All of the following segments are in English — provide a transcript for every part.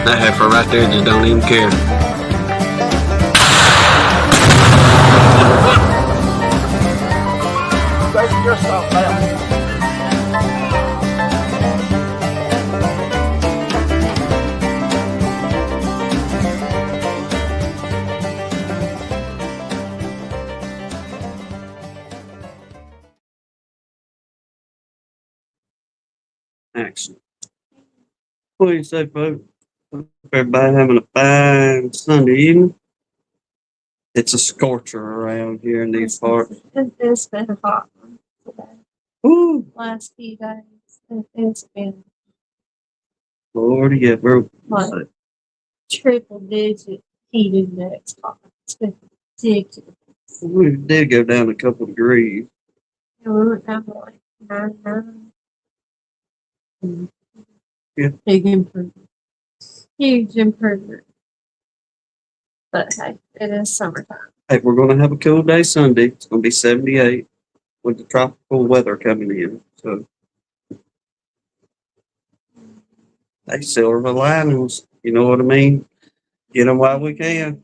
That heifer right there just don't even care. Save yourself now. Action. What do you say, folks? Hope everybody having a fine Sunday evening. It's a scorcher around here in these parts. It's been hot today. Woo! Last few days. It's been Lordy, yeah, we're like triple digit heat index hot. It's been ridiculous. we did go down a couple degrees. And we went down to like 99. Yeah. Big improvement. Huge improvement. But hey, it is summertime. Hey, we're going to have a cool day Sunday. It's going to be 78 with the tropical weather coming in. So, hey, silver linings, you know what I mean? Get them while we can.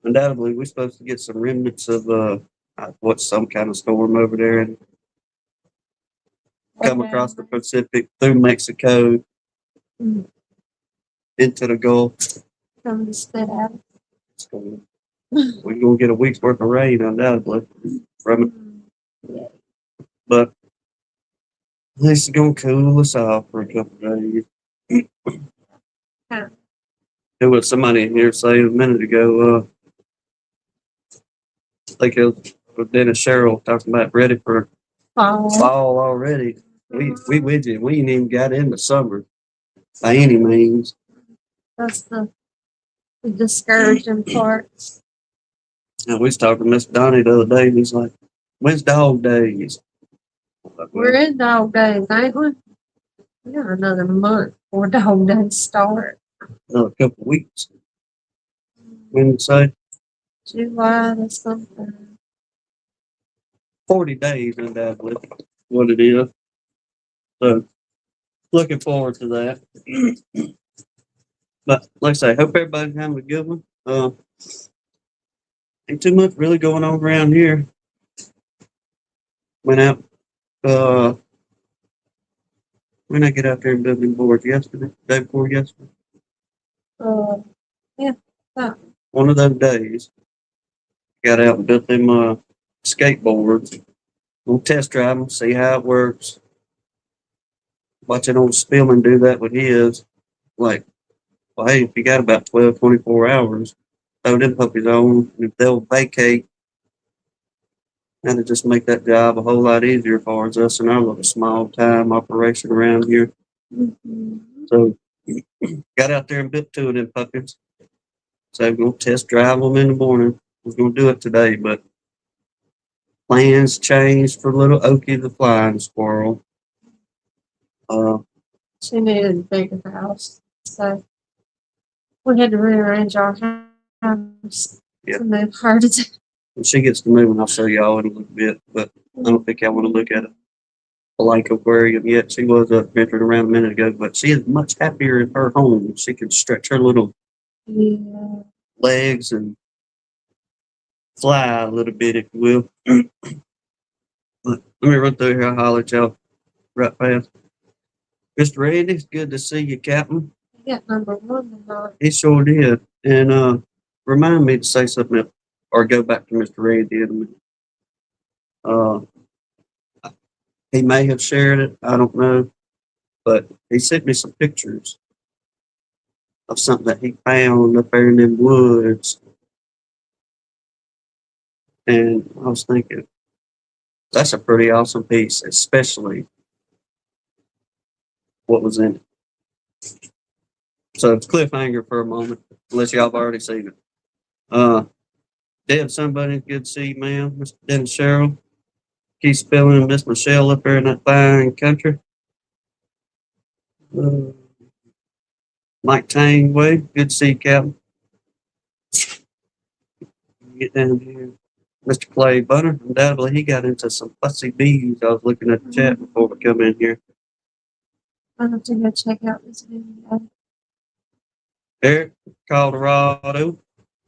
Undoubtedly, we're supposed to get some remnants of what's some kind of storm over there and come across the Pacific through Mexico into the Gulf. Come to spit out. We're going to get a week's worth of rain, undoubtedly, from it. Yeah. But at least it's going to cool us off for a couple of days. Huh. There was somebody in here saying a minute ago, like it was Dennis Sherrill talking about ready for fall already. We with you. We ain't even got into summer by any means. That's the discouraging part. And we was talking to Miss Donnie the other day, and he's like, "When's dog days?" Like, We're in dog days, ain't we? We got another month before dog days start. another couple of weeks. When you say July or something. 40 days, undoubtedly, what it is. So, looking forward to that. But like I say, hope everybody's having a good one. Ain't too much really going on around here. Went out, when I get out there and build them boards yesterday, day before yesterday. Yeah. One of those days, got out and built them skateboards. We'll test drive them, see how it works. Watching old Spillman do that with his, like, well, hey, if you got about 12, 24 hours, throw them puppies on, and if they'll vacate, that'll just make that job a whole lot easier for us and our little small time operation around here. Mm-hmm. So, got out there and built two of them puppies. So, we're going to test drive them in the morning. We're going to do it today, but plans changed for little Okie the flying squirrel. She needed a bigger house. So we had to rearrange our house Yeah. to move her to. When she gets to moving, I'll show y'all in a little bit, but I don't think y'all want to look at a blank aquarium yet. She was up venturing around a minute ago, but she is much happier in her home. She can stretch her little legs and fly a little bit, if you will. But let me run through here. I'll holler at y'all right fast. Mr. Randy, it's good to see you, Captain. He got number one tonight. He sure did. And remind me to say something else, or go back to Mr. Randy in a minute. He may have shared it, I don't know. But he sent me some pictures of something that he found up there in them woods. And I was thinking, that's a pretty awesome piece, especially what was in it. So it's cliffhanger for a moment, unless y'all have already seen it. Deb, somebody good to see you, ma'am. Mr. Dennis Sherrill. Keith Spilling and Miss Michelle up there in that fine country. Mike Tang way. Good to see you, Captain. Get down here. Mr. Clay Bunner. Undoubtedly, he got into some fussy bees. I was looking at the chat before we come in here. I have to go check out this video. Eric, Colorado.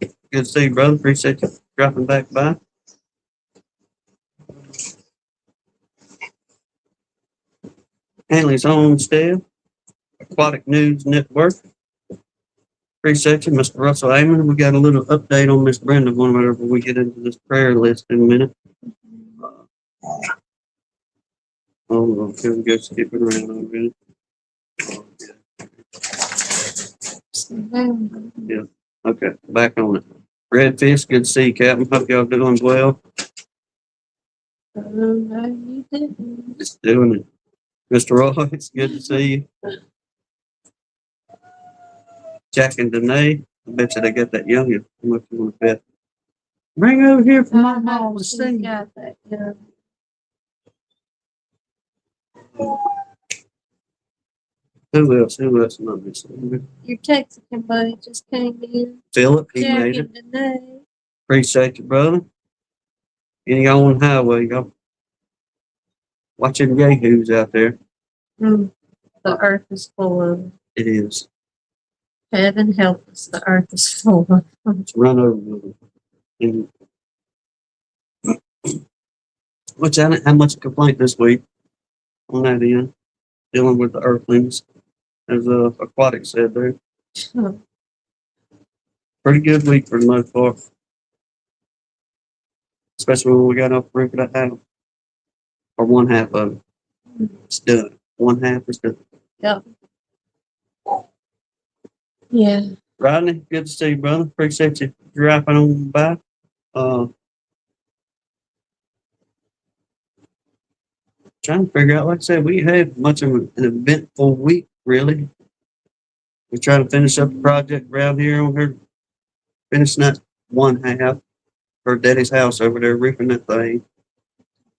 Good to see you, brother. Appreciate you dropping back by. Hanley's Homestead, Aquatic News Network. Appreciate you, Mr. Russell Amon. We got a little update on Miss Brenda whenever we get into this prayer list in a minute. Oh, okay, we go skipping around already. Yeah, okay, back on it. Redfish, good to see you, Captain. Hope y'all doing well. Just doing it. Mr. Roy, it's good to see you. Jack and Danae, I bet you they got that youngin. How much you want to bet? Bring over here for my mom to see. Got that, yeah. Who else? Who else am I missing? Your Texican buddy just came in. Philip, he Jack made it. and Danae. Appreciate you, brother. Any on the highway, y'all watching yahoos out there. The earth is full of It is. heaven help us. The earth is full of Let's run over with them. And which I didn't have much complaint this week on that end, dealing with the earthlings, as Aquatic said there. Pretty good week for the most part. Especially when we got off the roof of that house. Or one half of it. It's done. One half is done. Yep. Yeah. Rodney, good to see you, brother. Appreciate you dropping on by. Trying to figure out, like I said, we had much of an eventful week, really. We try to finish up the project around here on her, finishing that one half, her daddy's house over there, roofing that thing.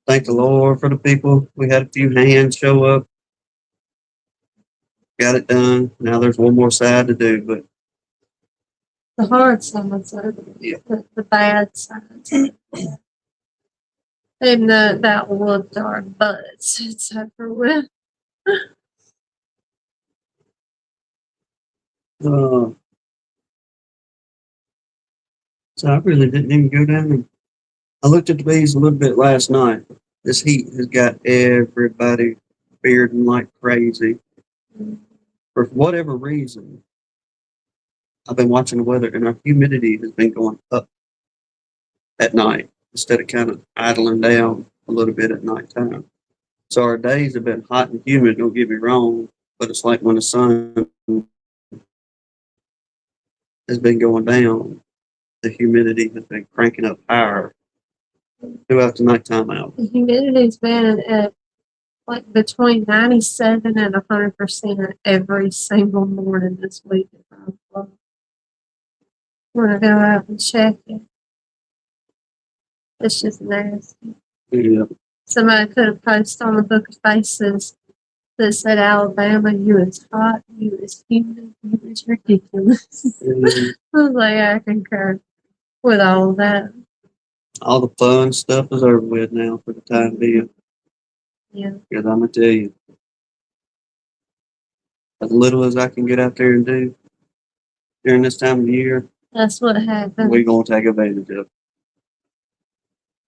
Thank the Lord for the people. We had a few hands show up. Got it done. Now there's one more side to do, but The hard sides of it. Yeah. The bad sides. And that whooped our butts. It's over with. so I really didn't even go down and I looked at the bees a little bit last night. This heat has got everybody bearding like crazy. For whatever reason, I've been watching the weather and our humidity has been going up at night instead of kind of idling down a little bit at nighttime. So our days have been hot and humid, don't get me wrong, but it's like when the sun has been going down, the humidity has been cranking up higher throughout the nighttime hours. The humidity's been at like between 97 and 100% every single morning this week. We're gonna go out and check it. It's just nasty. Yeah. Somebody could have posted on the Book of Faces that said, Alabama, you is hot, you is humid, you is ridiculous. I was like, I concur with all that. All the fun stuff is over with now for the time being. Yeah. Because I'm going to tell you, as little as I can get out there and do during this time of year, That's what happened. we're going to take advantage of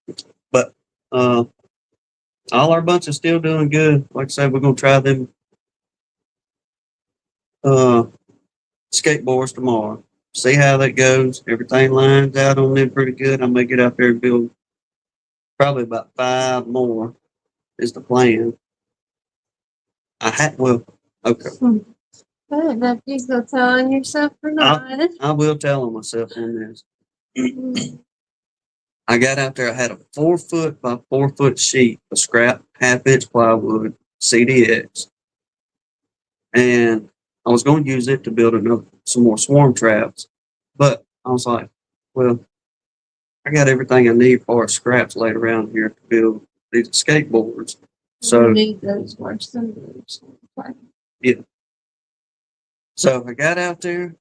it. But all our bunch is still doing good. Like I said, we're going to try them skateboards tomorrow. See how that goes. Everything lines out on them pretty good. I may get out there and build probably about 5 more is the plan. Okay. I don't know if you're going to tell on yourself or not. I will tell on myself on this. I got out there, I had a 4 foot by 4 foot sheet of scrap, 1/2 inch plywood, CDX. And I was going to use it to build some more swarm traps. But I was like, well, I got everything I need for scraps laid around here to build these skateboards. So You need those worse than those. yeah. So I got out there,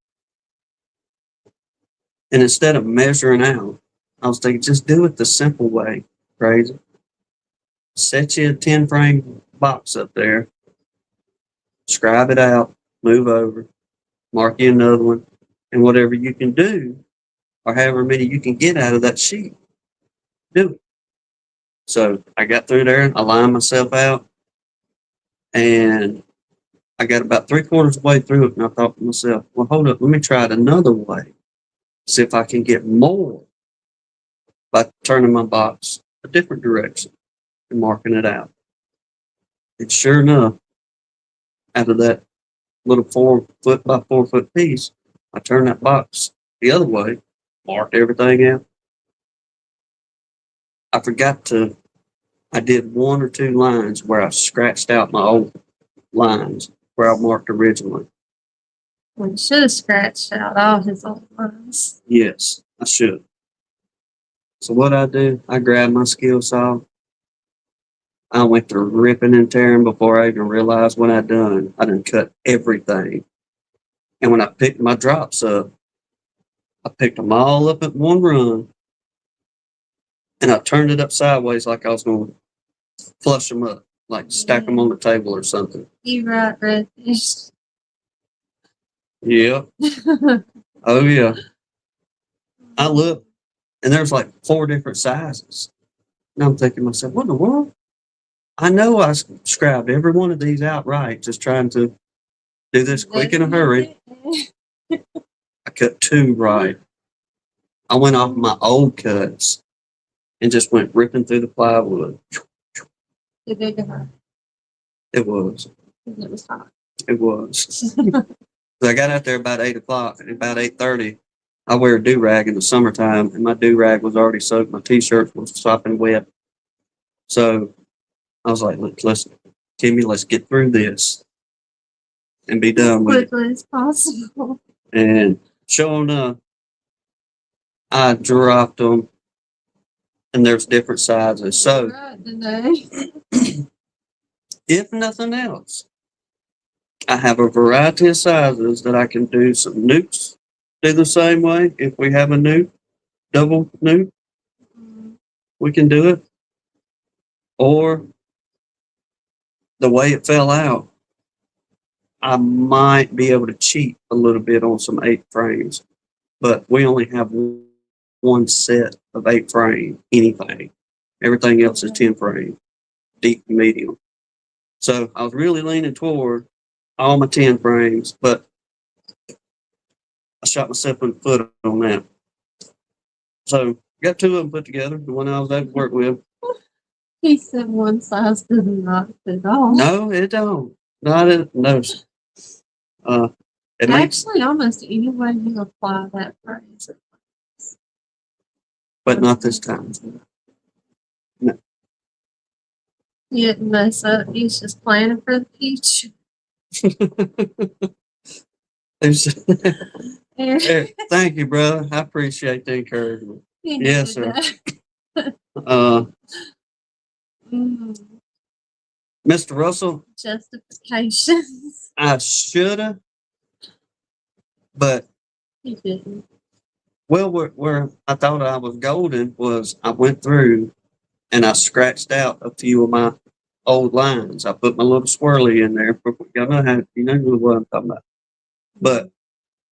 and instead of measuring out, I was thinking, just do it the simple way, crazy. Set you a 10 frame box up there, scribe it out, move over, mark you another one, And whatever you can do, or however many you can get out of that sheet, do it. So I got through there, I lined myself out, and I got about 3/4 of the way through it, and I thought to myself, well, hold up, let me try it another way. See if I can get more by turning my box a different direction and marking it out. And sure enough, out of that little 4 foot by 4 foot piece, I turned that box the other way, marked everything out. I forgot to, I did 1 or 2 lines where I scratched out my old lines where I marked originally. Well, he should have scratched out all his old lines. Yes, I should. So what I do, I grabbed my skill saw. I went to ripping and tearing before I even realized what I'd done. I done cut everything. And when I picked my drops up, I picked them all up at one run, and I turned it up sideways like I was going to flush them up, like stack them on the table or something. You right, redfish. Yeah. Oh, yeah. I looked, and there's like 4 different sizes. And I'm thinking to myself, what in the world? I know I scribed every one of these out right, just trying to do this quick in a hurry. I cut 2 right. I went off my old cuts and just went ripping through the plywood. It did to her. It was. It was hot. It was. So I got out there about 8 o'clock, and about 8:30, I wear a do-rag in the summertime, and my do-rag was already soaked. My t-shirt was sopping wet. So I was like, let's Timmy, let's get through this and be done with it. Quickly as possible. And sure enough, I dropped them, and there's different sizes. So Right today. if nothing else, I have a variety of sizes that I can do some nukes, do the same way. If we have a nuke, double nuke, we can do it. Or the way it fell out, I might be able to cheat a little bit on some 8 frames, but we only have one set of 8 frame anything. Everything else is 10 frame, deep and medium. So I was really leaning toward all my 10 frames, but I shot myself in the foot on that. So got 2 of them put together, the one I was able to work with. He said one size does not fit all. No, it don't. Not it. No. It makes, Actually, almost any way you apply that phrase. but not this time. You didn't mess up. He's just planning for the future. Thank you, brother. I appreciate the encouragement. He Yes, needed sir. that. Mr. Russell, Justifications. I shoulda, but He didn't. well, where I thought I was golden was I went through and I scratched out a few of my old lines. I put my little swirly in there. You know what I'm talking about. But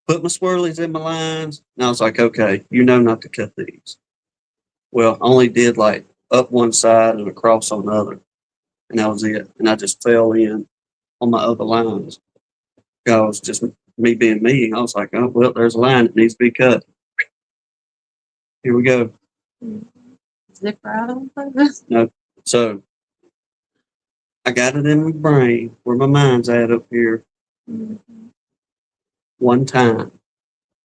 put my swirlies in my lines, and I was like, okay, you know not to cut these. Well, I only did like up one side and across on the other, and that was it. And I just fell in on my other lines. Because just me being me, I was like, oh, well, there's a line that needs to be cut. Here we go. Zip right on purpose. No. So I got it in my brain where my mind's at up here. One time.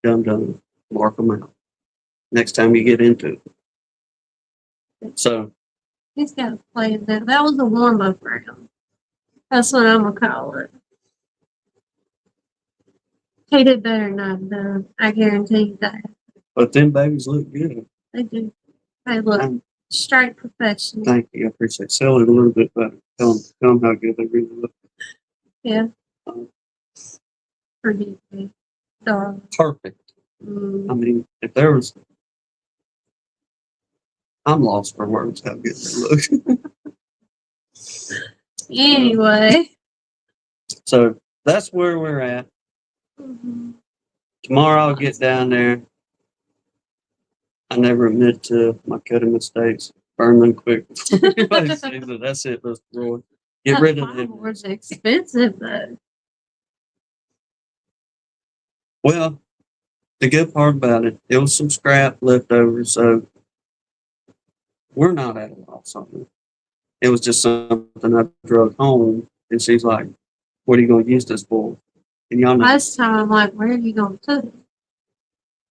Done. Mark them out. Next time you get into it. So He's got a plan now. That was a warm up round. That's what I'm gonna call it. He did better than I've done. I guarantee you that. but them babies look good. They do. They look straight professional. Thank you. I appreciate it. Sell it a little bit better. Tell them how good they really look. Yeah. Forgive me. Darling. Perfect. I mean, if there was, I'm lost for words how good they look. Anyway. So that's where we're at. Tomorrow I'll get down there. I never admit to my cutting mistakes. Burn them quick. Everybody sees it. That's it, Mr. Roy. Get rid of them. Plywood's expensive though. Well, the good part about it, it was some scrap left over, so we're not at a loss on it. It was just something I drove home, and she's like, "What are you going to use this for?" And y'all know, Last time I'm like, where are you gonna put it?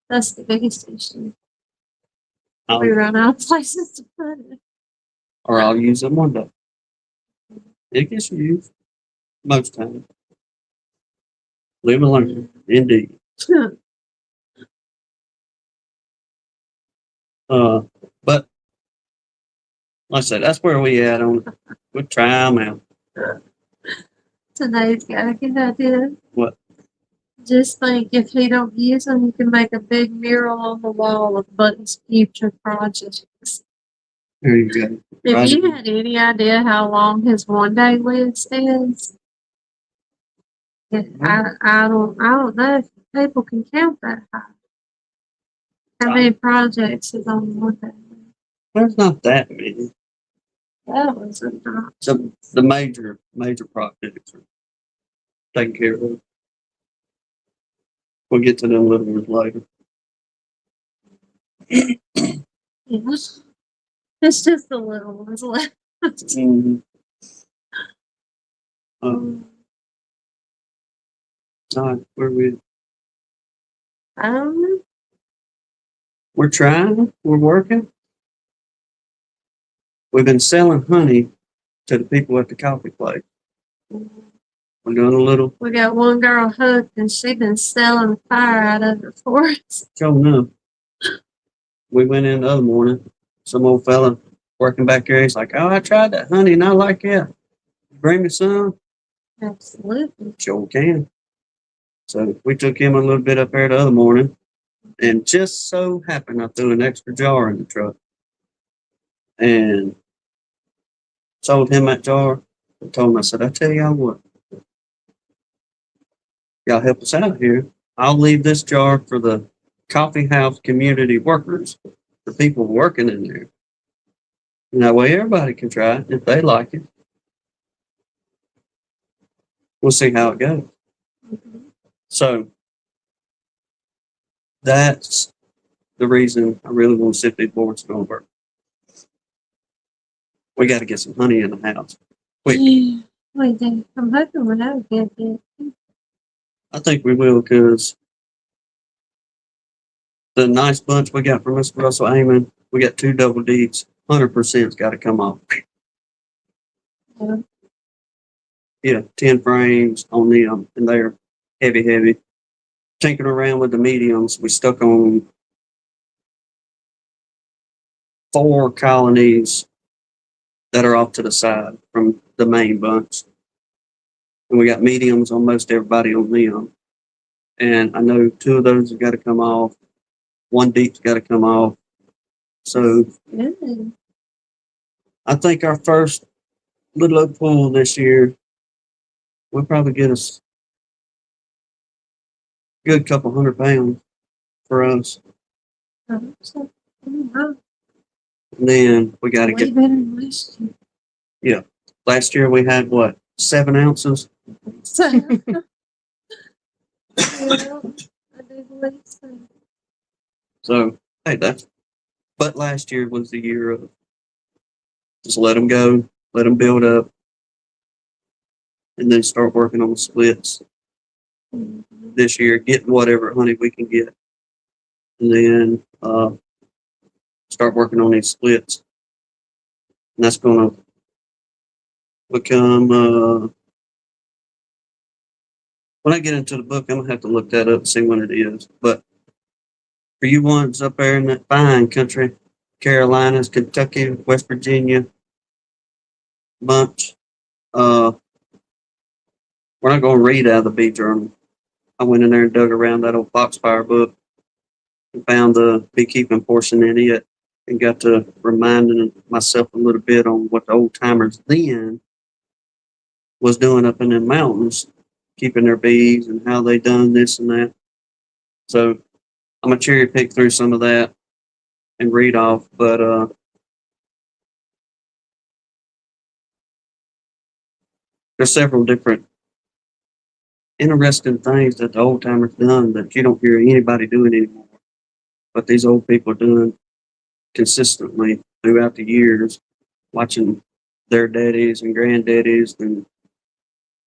That's the biggest issue. I'll, We run out of places to put it. or I'll use it one day. It gets used most times. Live and learn, indeed. But like I said, that's where we at on it. We'll try them out. Today's got a good idea. What? Just think if he don't use them, you can make a big mural on the wall of Button's future projects. There you go. If Right. you had any idea how long his one day list is, I don't know if people can count that high. How many projects is on one day? There's not that many. That was a lot. So the major projects are taken care of. We'll get to them little ones later. Yeah. It's just the little ones left. Mm-hmm. All right, where we? I don't know. We're trying. We're working. We've been selling honey to the people at the coffee place. We're doing a little. We got one girl hooked and she been selling fire out of it for us. Showing up. We went in the other morning. Some old fella working back there. He's like, "Oh, I tried that honey and I like it. Bring me some." Absolutely. Sure can. So we took him a little bit up there the other morning, and just so happened I threw an extra jar in the truck and sold him that jar. I told him, I said, "I tell y'all what, y'all help us out here. I'll leave this jar for the coffee house community workers, the people working in there. And that way everybody can try it if they like it. We'll see how it goes." So that's the reason I really want to see if these boards are going to work. We got to get some honey in the house. Quick. Yeah, we do. I'm hoping we're not good yet. I think we will, because the nice bunch we got from Mr. Russell Amon, we got 2 double Ds. 100%'s got to come off. Yeah. Yeah, 10 frames on them, and they're heavy. Tinkering around with the mediums, we stuck on 4 colonies that are off to the side from the main bunch. And we got mediums on most everybody on them. And I know 2 of those have got to come off. 1 deep's got to come off. So Good. I think our first little old pool this year, we'll probably get us a good couple £100 for us. I hope so. Oh, And then we got to way get, better than last year. last year we had what, 7 ounces? So, yeah, I do believe so. So, hey, but last year was the year of just let them go, let them build up, and then start working on the splits. This year, getting whatever honey we can get, and then start working on these splits. And that's going to become, when I get into the book, I'm going to have to look that up and see when it is. But for you ones up there in that fine country, Carolinas, Kentucky, West Virginia bunch, we're not going to read out of the bee journal. I went in there and dug around that old Foxfire book and found the beekeeping portion in it, and got to reminding myself a little bit on what the old timers then was doing up in the mountains, keeping their bees and how they done this and that. So I'm gonna cherry pick through some of that and read off, but there's several different interesting things that the old timers done that you don't hear anybody doing anymore. But these old people are doing consistently throughout the years, watching their daddies and granddaddies and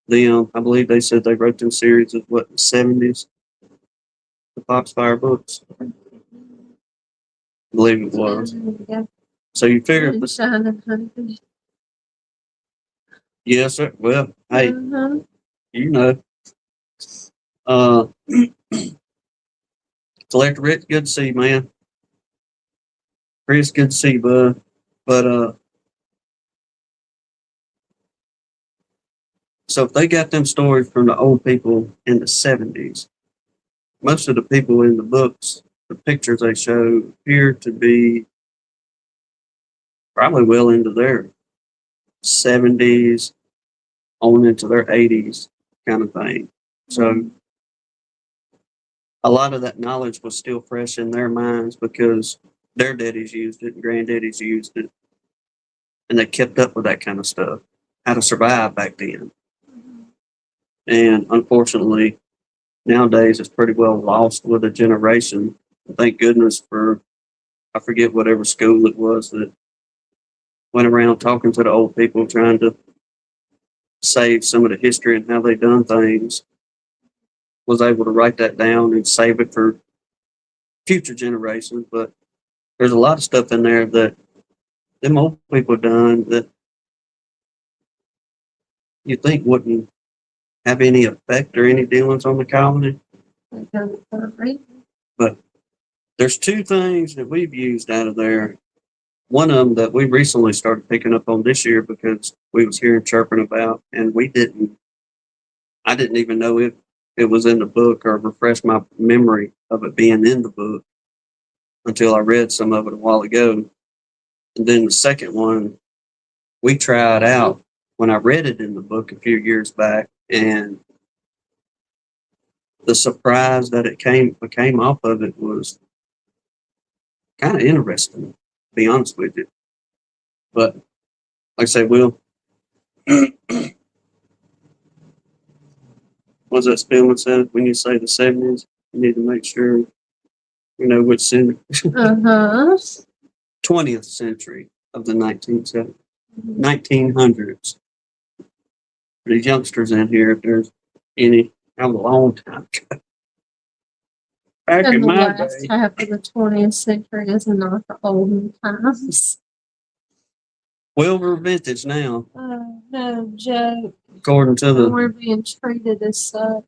them. I believe they said they wrote them series of what, the 70s, the Foxfire books. I believe it was. Yeah. So you figure, Shining Honey. yes, sir. Well, hey, Uh-huh. you know, uh, Collector Rich, good to see you, man. Chris, good to see you, bud. But so if they got them stories from the old people in the 70s, most of the people in the books, the pictures they show appear to be probably well into their 70s on into their 80s kind of thing. So a lot of that knowledge was still fresh in their minds because their daddies used it and granddaddies used it, and they kept up with that kind of stuff, how to survive back then. And unfortunately, nowadays it's pretty well lost with a generation. Thank goodness for, I forget whatever school it was that went around talking to the old people, trying to save some of the history and how they done things, was able to write that down and save it for future generations. But there's a lot of stuff in there that them old people done that you think wouldn't have any effect or any dealings on the colony. They done it for a reason. But there's two things that we've used out of there. One of them that we recently started picking up on this year because we was hearing chirping about, and I didn't even know if it was in the book or refreshed my memory of it being in the book until I read some of it a while ago. And then the second one, we tried out when I read it in the book a few years back, and the surprise that it came off of it was kind of interesting, to be honest with you. But like I say, Will, what's that Spillman said? When you say the 70s, you need to make sure you know which century. Uh-huh. 20th century of the 1900s. For these youngsters in here, if there's any, that was a long time ago. Back And in the my last day, half of the 20th century is not the olden times. well, we're vintage now, No joke. according to the We're being treated as such.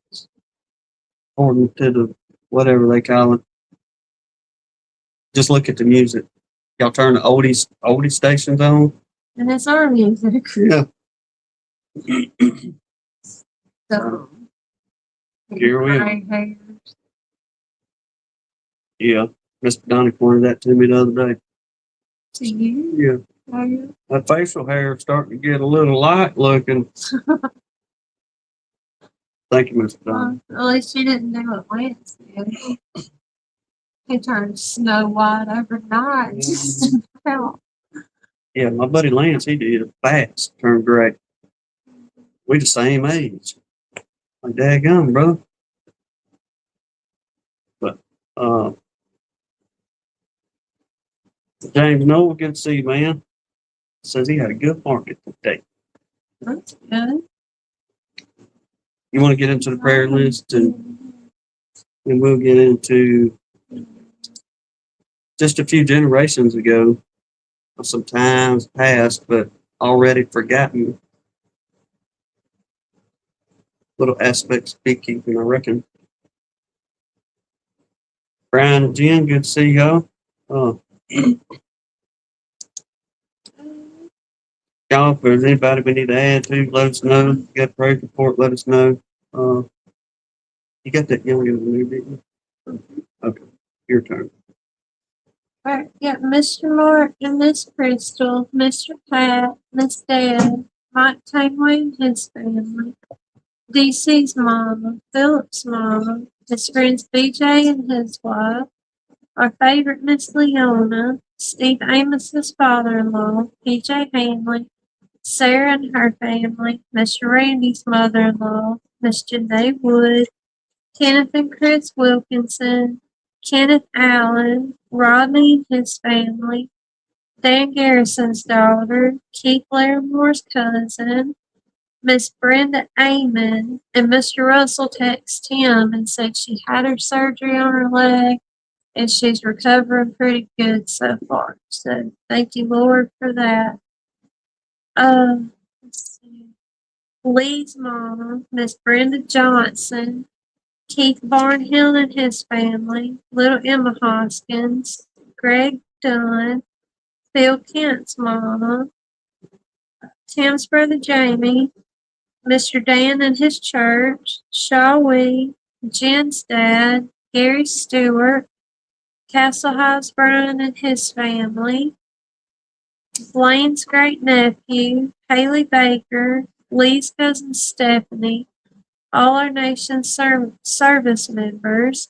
whatever they call it. Just look at the music. Y'all turn the oldie stations on. And it's our music. Yeah. So, Here we are. gray hairs. Yeah. Mr. Donnie pointed that to me the other day. To you? Yeah. Are you? That facial hair is starting to get a little light looking. Thank you, Mr. Donnie. At least you didn't do what Lance did. He turned Snow White overnight. Just about. Yeah, my buddy Lance, he did fast, turned gray. We the same age. Like daggum, bro. But James Noel, good to see you, man. Says he had a good market today. That's good. You want to get into the prayer list, and we'll get into just a few generations ago, some times past, but already forgotten little aspects of beekeeping, I reckon. Brian and Jen, good to see y'all. Y'all, if there's anybody we need to add to, let us know. You got a prayer report, let us know. You got that young in the new, didn't you? Okay, your turn. All right, yeah, Mr. Martin, Miss Crystal, Mr. Pat, Miss Dad, Mike Tangley and his family, DC's mama, Philip's mama, his friends BJ and his wife, our favorite Miss Leona, Steve Amos's father-in-law, PJ Hanley, Sarah and her family, Mr. Randy's mother-in-law, Miss Janae Wood, Kenneth and Chris Wilkinson, Kenneth Allen, Rodney and his family, Dan Garrison's daughter, Keith Larimer's cousin, Miss Brenda Amon, and Mr. Russell texted him and said she had her surgery on her leg and she's recovering pretty good so far. So thank you, Lord, for that. Let's see. Lee's mama, Miss Brenda Johnson, Keith Barnhill and his family, little Emma Hoskins, Greg Dunn, Phil Kent's mama, Tim's brother Jamie, Mr. Dan and his church, Shaw Wee, Jen's dad, Gary Stewart, Castle High's Brian and his family, Blaine's great nephew, Haley Baker, Lee's cousin Stephanie, all our nation's service members,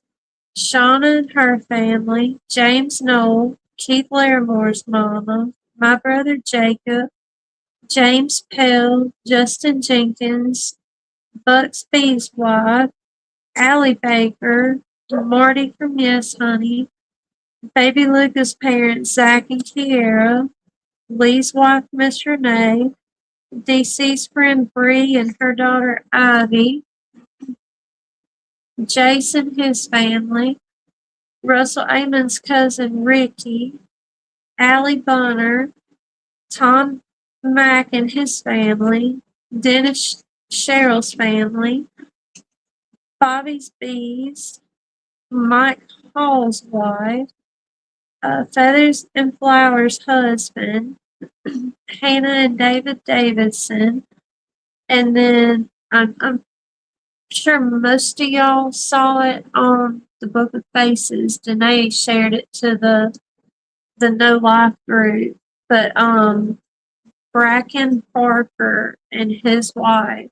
Shauna and her family, James Knoll, Keith Larimer's mama, my brother Jacob, James Pell, Justin Jenkins, Bucks B's wife, Allie Baker, Marty from Yes Honey, Baby Luca's parents Zach and Kiera, Lee's wife Miss Renee, DC's friend Bree and her daughter Ivy, Jason his family, Russell Amon's cousin Ricky, Allie Bonner, Tom Mack and his family, Dennis Cheryl's family, Bobby's Bees, Mike Hall's wife, Feathers and Flowers' husband, Hannah and David Davidson, and then I'm sure most of y'all saw it on the Book of Faces. Danae shared it to the No Life group, but Bracken Parker and his wife,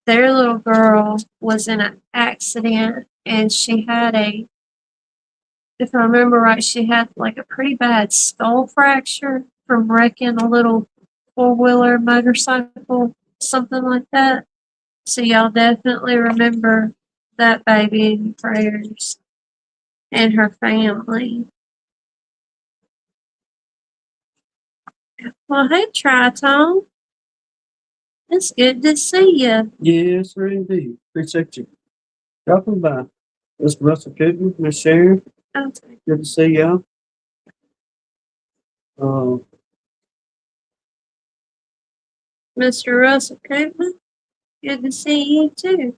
their little girl was in an accident, and she had if I remember right, she had like a pretty bad skull fracture from wrecking a little four-wheeler motorcycle, something like that. So y'all definitely remember that baby in your prayers and her family. Well, hey, Triton. It's good to see you. Yes, sir, indeed. Appreciate you dropping by. Miss Russell Cooper, Miss Sharon, Okay. good to see y'all. Mr. Russell Cooper, good to see you too.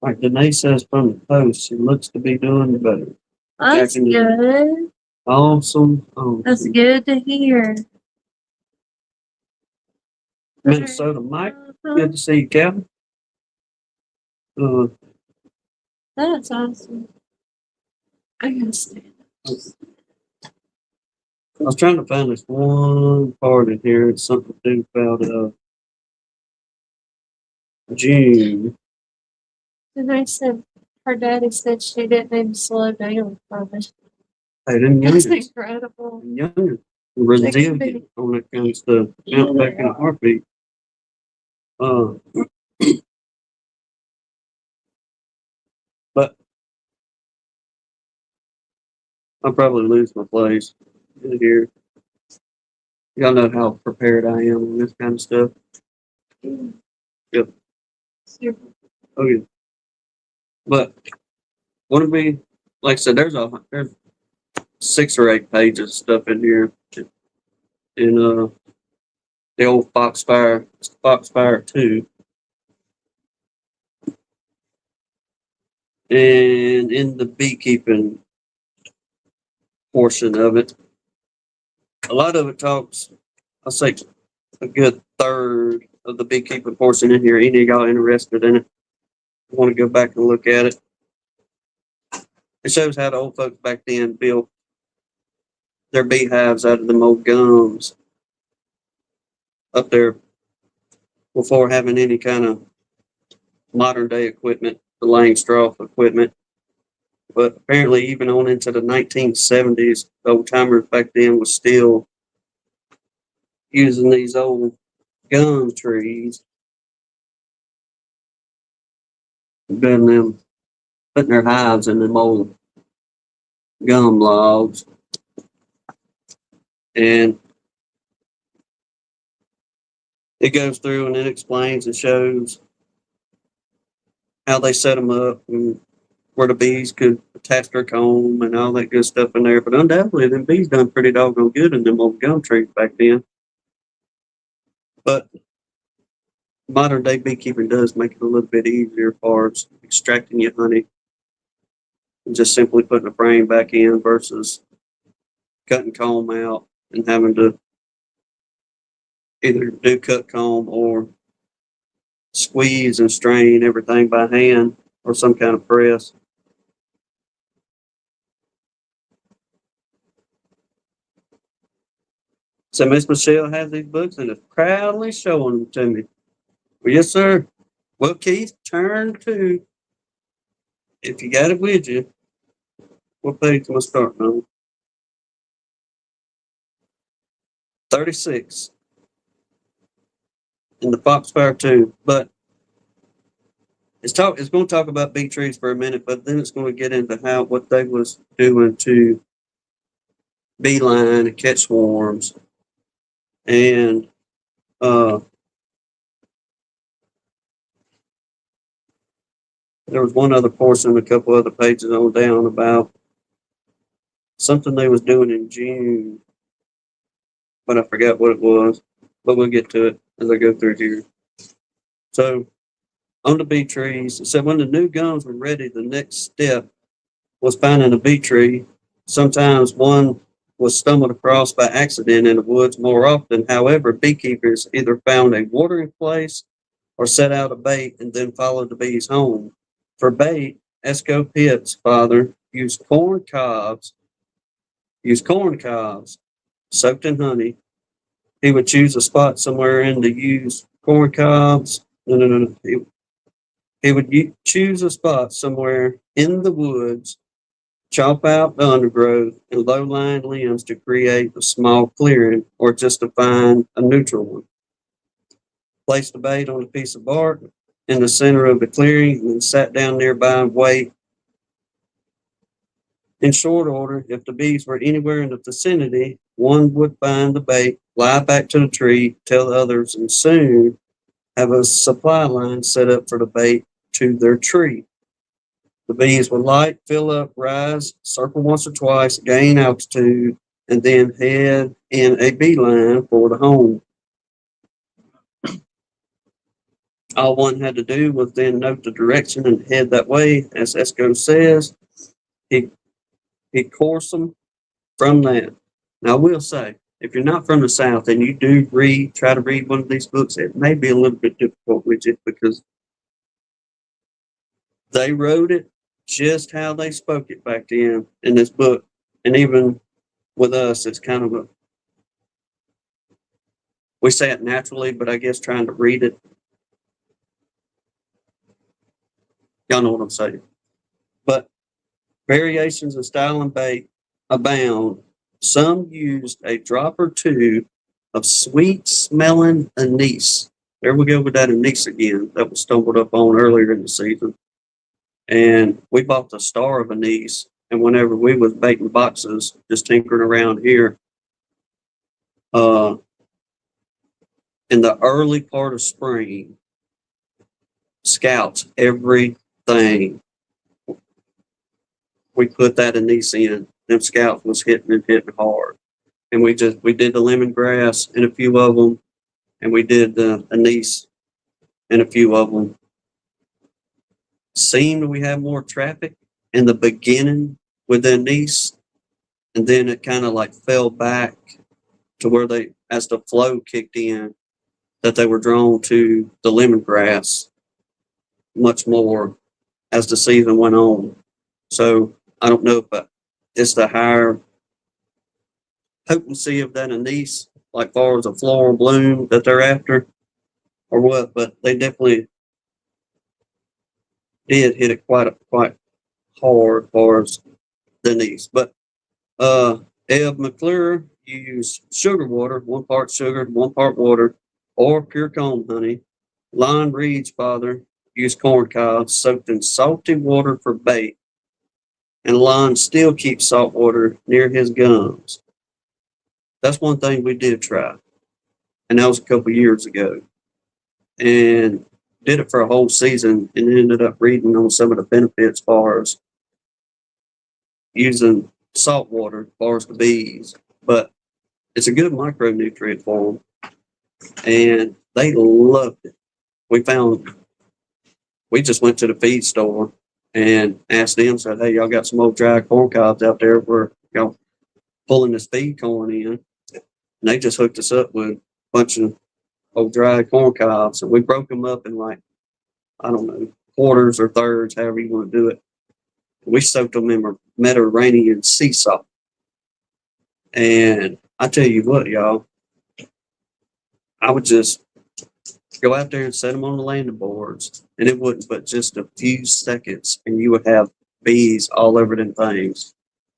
Like Denise says from the post, she looks to be doing better. That's Jacking it. good. Awesome. That's good to hear. Minnesota Mike, good to see you, Kevin. That's awesome. I gotta stand up. I was trying to find this one part in here. It's something to do about June. And I said, her daddy said she didn't even slow down from it. Hey, them That's youngins, incredible. younger, resilient on that kind of stuff. Bounce back in a heartbeat. But I'll probably lose my place in here. Y'all know how prepared I am on this kind of stuff. Yep. Oh yeah. But want to be like I said, there's 6 or 8 pages of stuff in here. In the old Foxfire 2. And in the beekeeping portion of it, a lot of it talks, I'll say a good third of the beekeeping portion in here. Any of y'all interested in it? Want to go back and look at it? It shows how the old folks back then built their beehives out of them old gums up there before having any kind of modern day equipment, the laying straw equipment. But apparently, even on into the 1970s, old timers back then was still using these old gum trees, building them, putting their hives in them old gum logs. And it goes through and it explains and shows how they set them up and where the bees could attach their comb and all that good stuff in there. But undoubtedly, them bees done pretty doggone good in them old gum trees back then. But modern day beekeeping does make it a little bit easier as far as extracting your honey and just simply putting a frame back in versus cutting comb out and having to either do cut comb or squeeze and strain everything by hand or some kind of press. So Miss Michelle has these books and is proudly showing them to me. Well, yes, sir. Well, Keith, turn to, if you got it with you, what page am I starting on? 36 in the Foxfire 2. But it's going to talk about bee trees for a minute, but then it's going to get into what they was doing to beeline and catch swarms. And there was one other portion, a couple other pages on down about something they was doing in June, but I forgot what it was. But we'll get to it as I go through here. So on the bee trees, it said when the new gums were ready, the next step was finding a bee tree. Sometimes one was stumbled across by accident in the woods. More often, however, beekeepers either found a watering place or set out a bait and then followed the bees home. For bait, Esco Pitt's father used corn cobs soaked in honey. He would choose a spot somewhere in the use corn cobs. No. He would choose a spot somewhere in the woods, chop out the undergrowth and low-lying limbs to create a small clearing or just to find a neutral one. Place the bait on a piece of bark in the center of the clearing and then sat down nearby and wait. In short order, if the bees were anywhere in the vicinity, one would find the bait, fly back to the tree, tell the others, and soon have a supply line set up for the bait to their tree. The bees would light, fill up, rise, circle once or twice, gain altitude, and then head in a beeline for the home. All one had to do was then note the direction and head that way. As Esco says, he coursed them from that. Now, I will say, if you're not from the South and you do try to read one of these books, it may be a little bit difficult with it because they wrote it just how they spoke it back then in this book. And even with us, it's kind of we say it naturally, but I guess trying to read it, y'all know what I'm saying. But variations of style and bait abound. Some used a drop or two of sweet-smelling anise. There we go with that anise again that was stumbled up on earlier in the season. And we bought the star of anise, and whenever we was baiting boxes, just tinkering around here, in the early part of spring, scouts, everything, we put that anise in. Them scouts was hitting hard. And we did the lemongrass in a few of them, and we did the anise in a few of them. Seemed we had more traffic in the beginning with the anise, and then it kind of like fell back to where as the flow kicked in, that they were drawn to the lemongrass much more as the season went on. So I don't know if it's the higher potency of that anise, like far as a floral bloom that they're after, or what, but they definitely did hit it quite hard as far as Denise. But Eb McClure used sugar water, 1 part sugar, 1 part water, or pure comb honey. Lon Reed's father used corn cobs soaked in salty water for bait, and Lon still keeps salt water near his gums. That's one thing we did try, and that was a couple years ago. And did it for a whole season and ended up reading on some of the benefits as far as using salt water as far as the bees. But it's a good micronutrient for them, and they loved it. We just went to the feed store and asked them, said, "Hey, y'all got some old dry corn cobs out there where y'all pulling this feed corn in?" And they just hooked us up with a bunch of old dry corn cobs, and we broke them up in, like, I don't know, quarters or thirds, however you want to do it. We soaked them in Mediterranean sea salt. And I tell you what, y'all, I would just go out there and set them on the landing boards, and it wouldn't but just a few seconds, and you would have bees all over them things.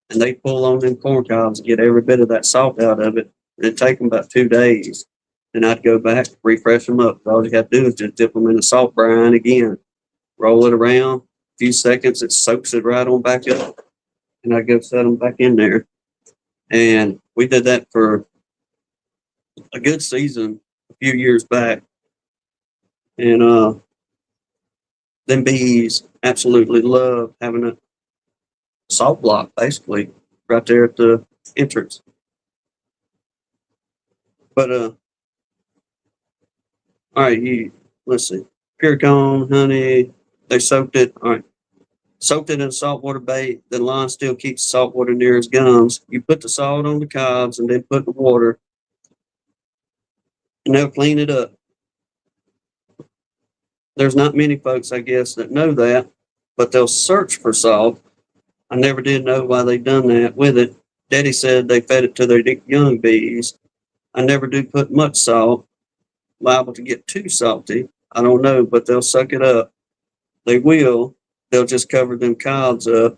And they pull on them corn cobs and get every bit of that salt out of it. And it'd take them about 2 days. Then I'd go back, refresh them up. All you have to do is just dip them in the salt brine again, roll it around, a few seconds, it soaks it right on back up, and I'd go set them back in there. And we did that for a good season a few years back. And them bees absolutely love having a salt block, basically, right there at the entrance. But all right, let's see, pure comb honey. They soaked it. All right, soaked it in saltwater bait. Then Lon still keeps salt water near his gums. You put the salt on the cobs and then put the water, and they'll clean it up. There's not many folks, I guess, that know that, but they'll search for salt. I never did know why they done that with it. Daddy said they fed it to their young bees. I never do put much salt. Liable to get too salty. I don't know, but they'll suck it up. They will. They'll just cover them cobs up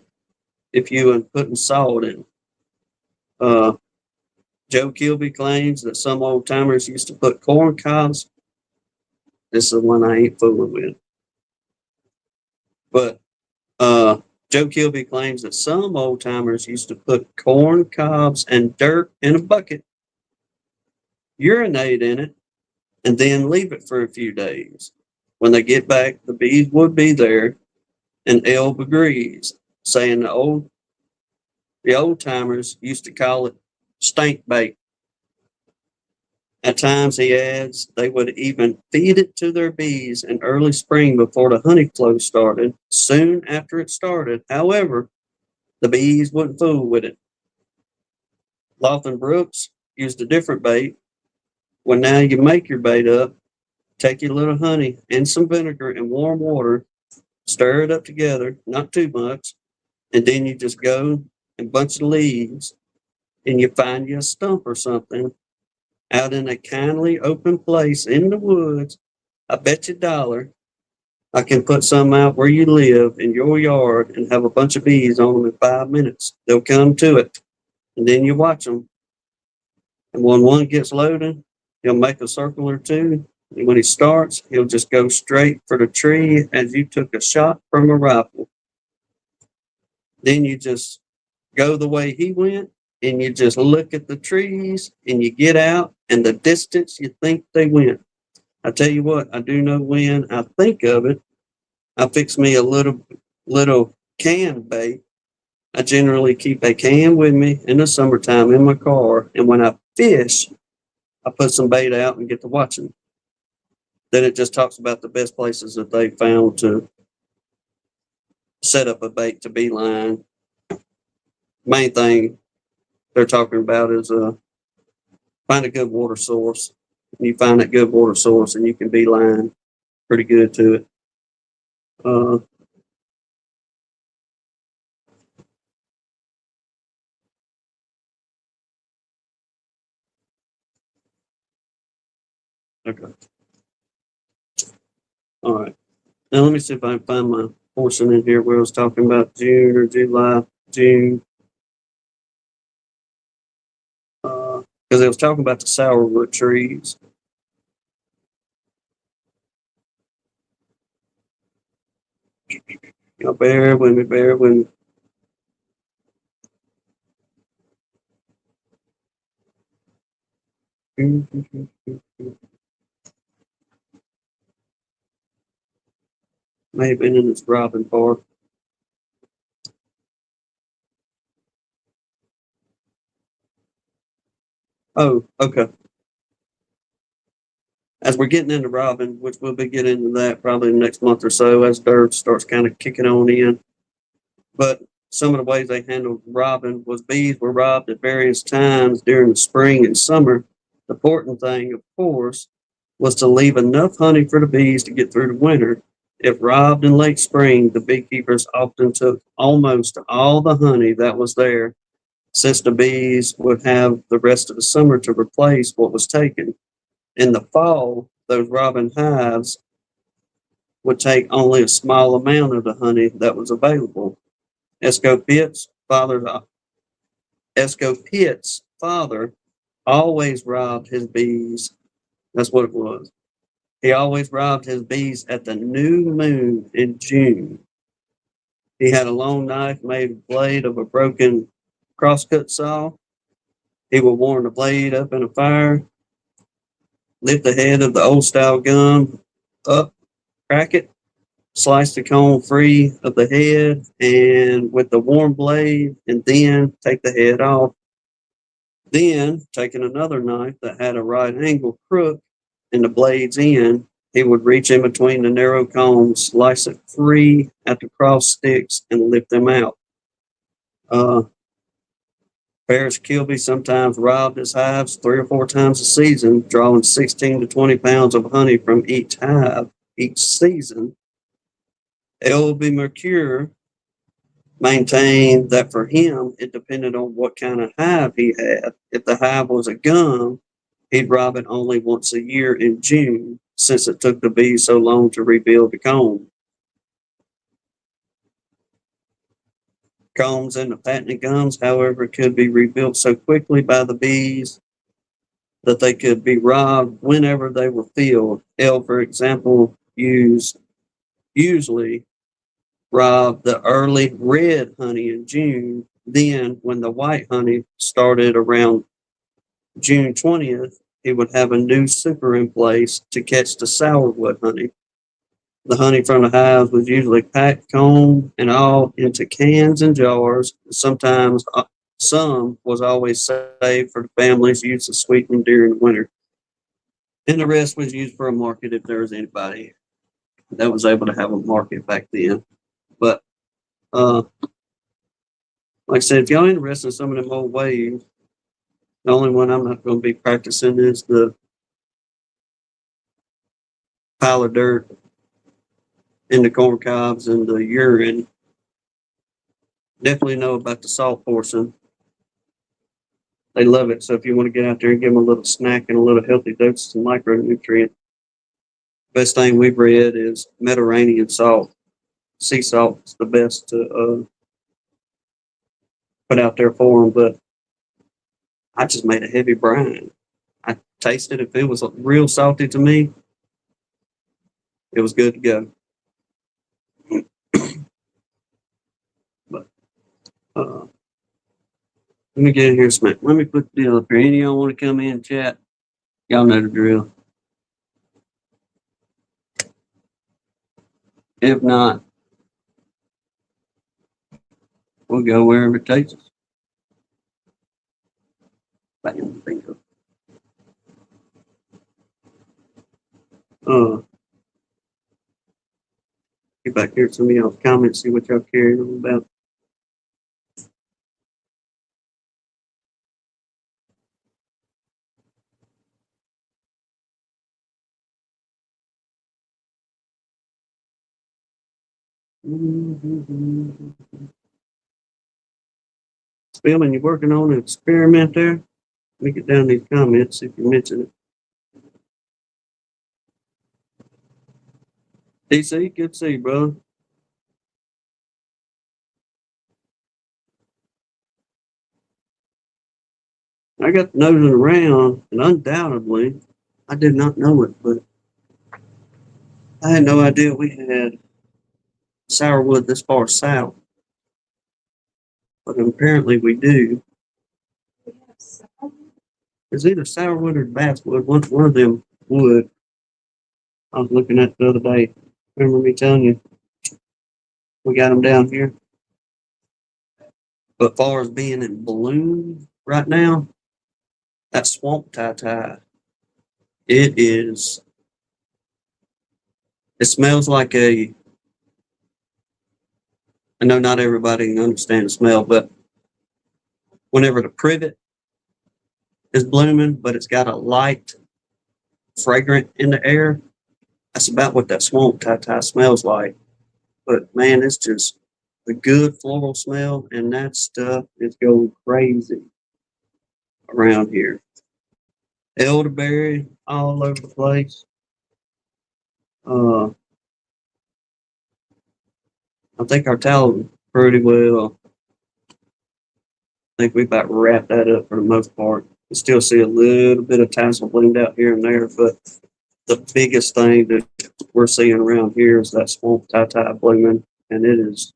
if you and putting salt in. Joe Kilby claims that some old timers used to put corn cobs. This is the one I ain't fooling with. But Joe Kilby claims that some old timers used to put corn cobs and dirt in a bucket, urinate in it, and then leave it for a few days. When they get back, the bees would be there, and Elb agrees, saying the old timers used to call it stink bait. At times, he adds, they would even feed it to their bees in early spring before the honey flow started. Soon after it started, however, the bees wouldn't fool with it. Lawton Brooks used a different bait. When now you make your bait up, take your little honey and some vinegar and warm water, stir it up together, not too much, and then you just go and bunch the leaves, and you find you a stump or something out in a kindly open place in the woods. I bet you $1 I can put some out where you live in your yard and have a bunch of bees on them in 5 minutes. They'll come to it, and then you watch them. And when one gets loaded, he'll make a circle or two. And when he starts, he'll just go straight for the tree as you took a shot from a rifle. Then you just go the way he went, and you just look at the trees, and you get out, and the distance you think they went. I tell you what, I do know when I think of it, I fix me a little can bait. I generally keep a can with me in the summertime in my car, and when I fish, I put some bait out and get to watching. Then it just talks about the best places that they found to set up a bait to beeline. Main thing they're talking about is find a good water source. You find that good water source, and you can beeline pretty good to it. Okay. All right. Now let me see if I can find portion in here where it was talking about June or July, June. Because it was talking about the sourwood trees. Y'all bear with me, bear with me. May have been in this robin part. Oh, okay. As we're getting into robin, which we'll be getting into that probably the next month or so as dirt starts kind of kicking on in. But some of the ways they handled robin was bees were robbed at various times during the spring and summer. The important thing, of course, was to leave enough honey for the bees to get through the winter. If robbed in late spring, the beekeepers often took almost all the honey that was there, since the bees would have the rest of the summer to replace what was taken. In the fall, those robin hives would take only a small amount of the honey that was available. Esco Pitt's father, Esco Pitt's father always robbed his bees. That's what it was. He always robbed his bees at the new moon in June. He had a long knife made of blade of a broken crosscut saw. He would warm the blade up in a fire, lift the head of the old style gun up, crack it, slice the cone free of the head and with the warm blade, and then take the head off. Then, taking another knife that had a right angle crook in the blade's end, he would reach in between the narrow cones, slice it free at the cross sticks, and lift them out. Paris Kilby sometimes robbed his hives 3 or 4 times a season, drawing 16 to 20 pounds of honey from each hive each season. L.B. Mercure maintained that for him, it depended on what kind of hive he had. If the hive was a gum, he'd rob it only once a year in June, since it took the bees so long to rebuild the comb. Combs and the patented gums, however, could be rebuilt so quickly by the bees that they could be robbed whenever they were filled. L, for example, usually robbed the early red honey in June. Then, when the white honey started around June 20th, he would have a new super in place to catch the sourwood honey. The honey from the hives was usually packed, combed, and all into cans and jars. Sometimes some was always saved for the family's use of sweetening during the winter. And the rest was used for a market if there was anybody that was able to have a market back then. But like I said, if y'all interested in some of them old ways, the only one I'm not going to be practicing is the pile of dirt in the corn cobs and the urine. Definitely know about the salt portion. They love it. So if you want to get out there and give them a little snack and a little healthy dose of micronutrient, best thing we've read is Mediterranean salt. Sea salt is the best to put out there for them. But I just made a heavy brine. I tasted if it was real salty to me, it was good to go. But let me get in here, smack. Let me put the deal up here. Any of y'all want to come in and chat? Y'all know the drill. If not, we'll go wherever it takes us. Bam, bingo. Get back here to some of y'all's comments, see what y'all carrying on about. Spelman, you working on an experiment there? Let me get down these comments, see if you mention it. DC, good to see you, brother. I got nosing around, and undoubtedly, I did not know it, but I had no idea we had sourwood this far south. But apparently we do. It's either sourwood or basswood. One of them wood. I was looking at the other day. Remember me telling you we got them down here? But far as being in bloom right now, that swamp tie, it is. It smells like a. I know not everybody can understand the smell, but whenever the privet is blooming, but it's got a light fragrant in the air, that's about what that swamp tie smells like. But man, it's just a good floral smell, and that stuff is going crazy around here. Elderberry all over the place. Uh, I think our towel pretty well. I think we about wrapped that up for the most part. You still see a little bit of tassel bloomed out here and there, but the biggest thing that we're seeing around here is that swamp tie blooming, and it is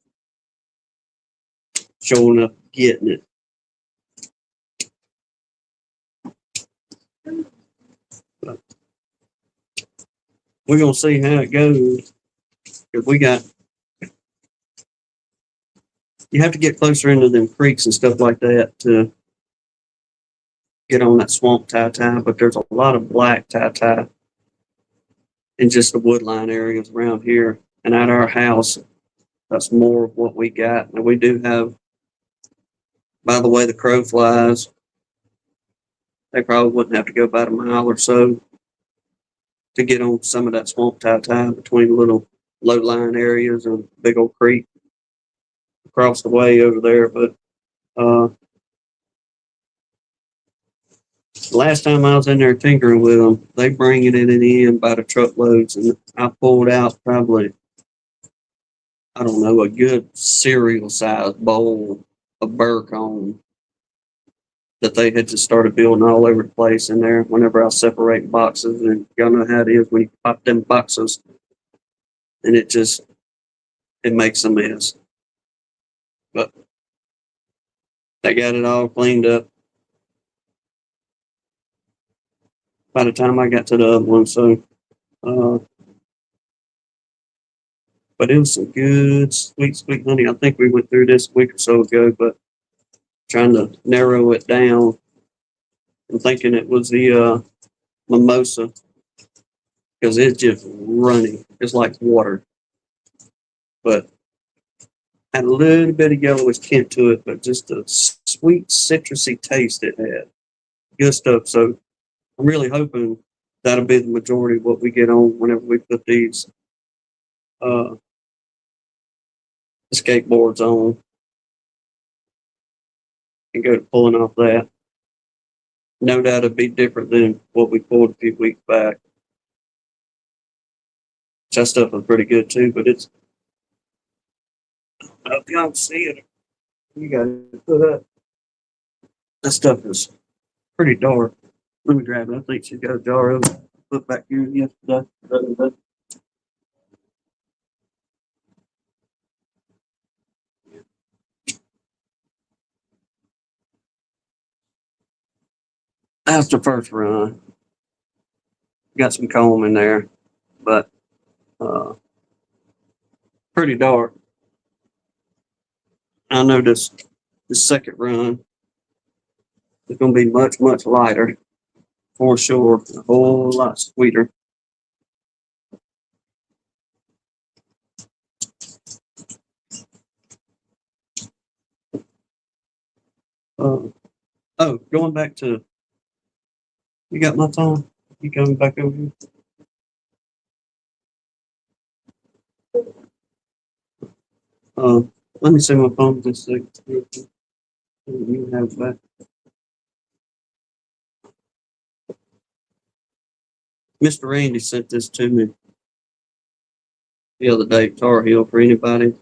showing up getting it. But we're gonna see how it goes. If we got, you have to get closer into them creeks and stuff like that to get on that swamp tie, but there's a lot of black tie in just the woodline areas around here. And at our house, that's more of what we got. And we do have, by the way the crow flies, they probably wouldn't have to go about a mile or so to get on some of that swamp tie between the little low-lying areas and big old creek across the way over there. But last time I was in there tinkering with them, they bringing it in by the truckloads, and I pulled out probably, I don't know, a good cereal-sized bowl of burr cone that they had just started building all over the place in there whenever I separate boxes. And y'all know how it is when you pop them boxes, and it makes a mess. But they got it all cleaned up by the time I got to the other one. So, but it was some good, sweet honey. I think we went through this a week or so ago, but trying to narrow it down. I'm thinking it was the mimosa, because it's just runny. It's like water. But had a little bit of yellowish tint to it, but just a sweet citrusy taste it had. Good stuff. So I'm really hoping that'll be the majority of what we get on whenever we put these skateboards on and go to pulling off that. No doubt it'll be different than what we pulled a few weeks back. That stuff was pretty good too, but it's, I don't know if y'all can see it. You got to put up. That stuff is pretty dark. Let me grab it. I think she's got a jar of it. Put back here yesterday. That's the first run. Got some comb in there, but pretty dark. I know this second run is going to be much lighter, for sure. A whole lot sweeter. Going back to, you got my phone? You coming back over here? Let me see my phone just a second. You have that. Mr. Randy sent this to me the other day, Tar Heel, for anybody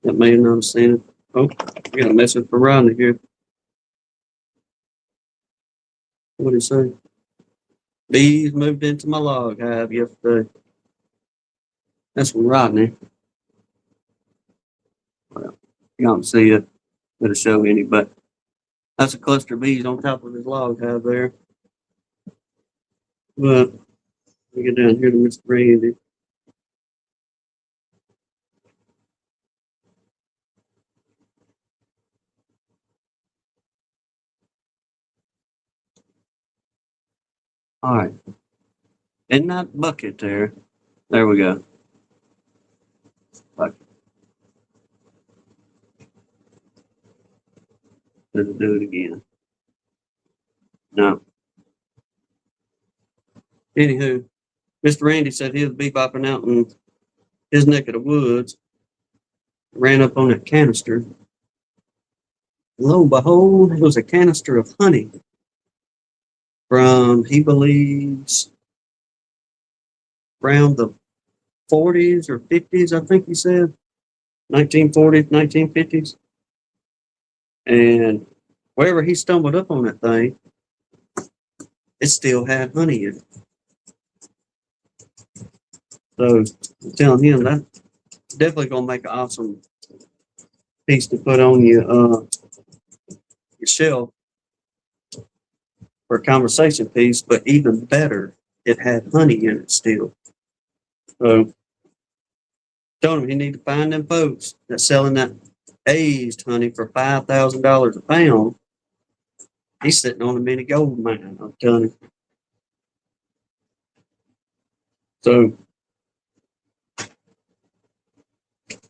that may not have seen it. Oh, we got a message from Rodney here. What did he say? Bees moved into my log hive yesterday. That's from Rodney. Well, you don't see it. It'll show any, but that's a cluster of bees on top of his log hive there. But we get down here to Mr. Randy. All right. In that bucket there, there we go. Bucket. Let's do it again. No. Anywho, Mr. Randy said he was bebopping out in his neck of the woods, ran up on that canister. Lo and behold, it was a canister of honey from, he believes, around the 40s or 50s, I think he said. 1940s, 1950s. And wherever he stumbled up on that thing, it still had honey in it. So I'm telling him that's definitely gonna make an awesome piece to put on your shelf for a conversation piece, but even better, it had honey in it still. So told him he need to find them folks that's selling that aged honey for $5,000 a pound. He's sitting on a mini gold mine, I'm telling you. So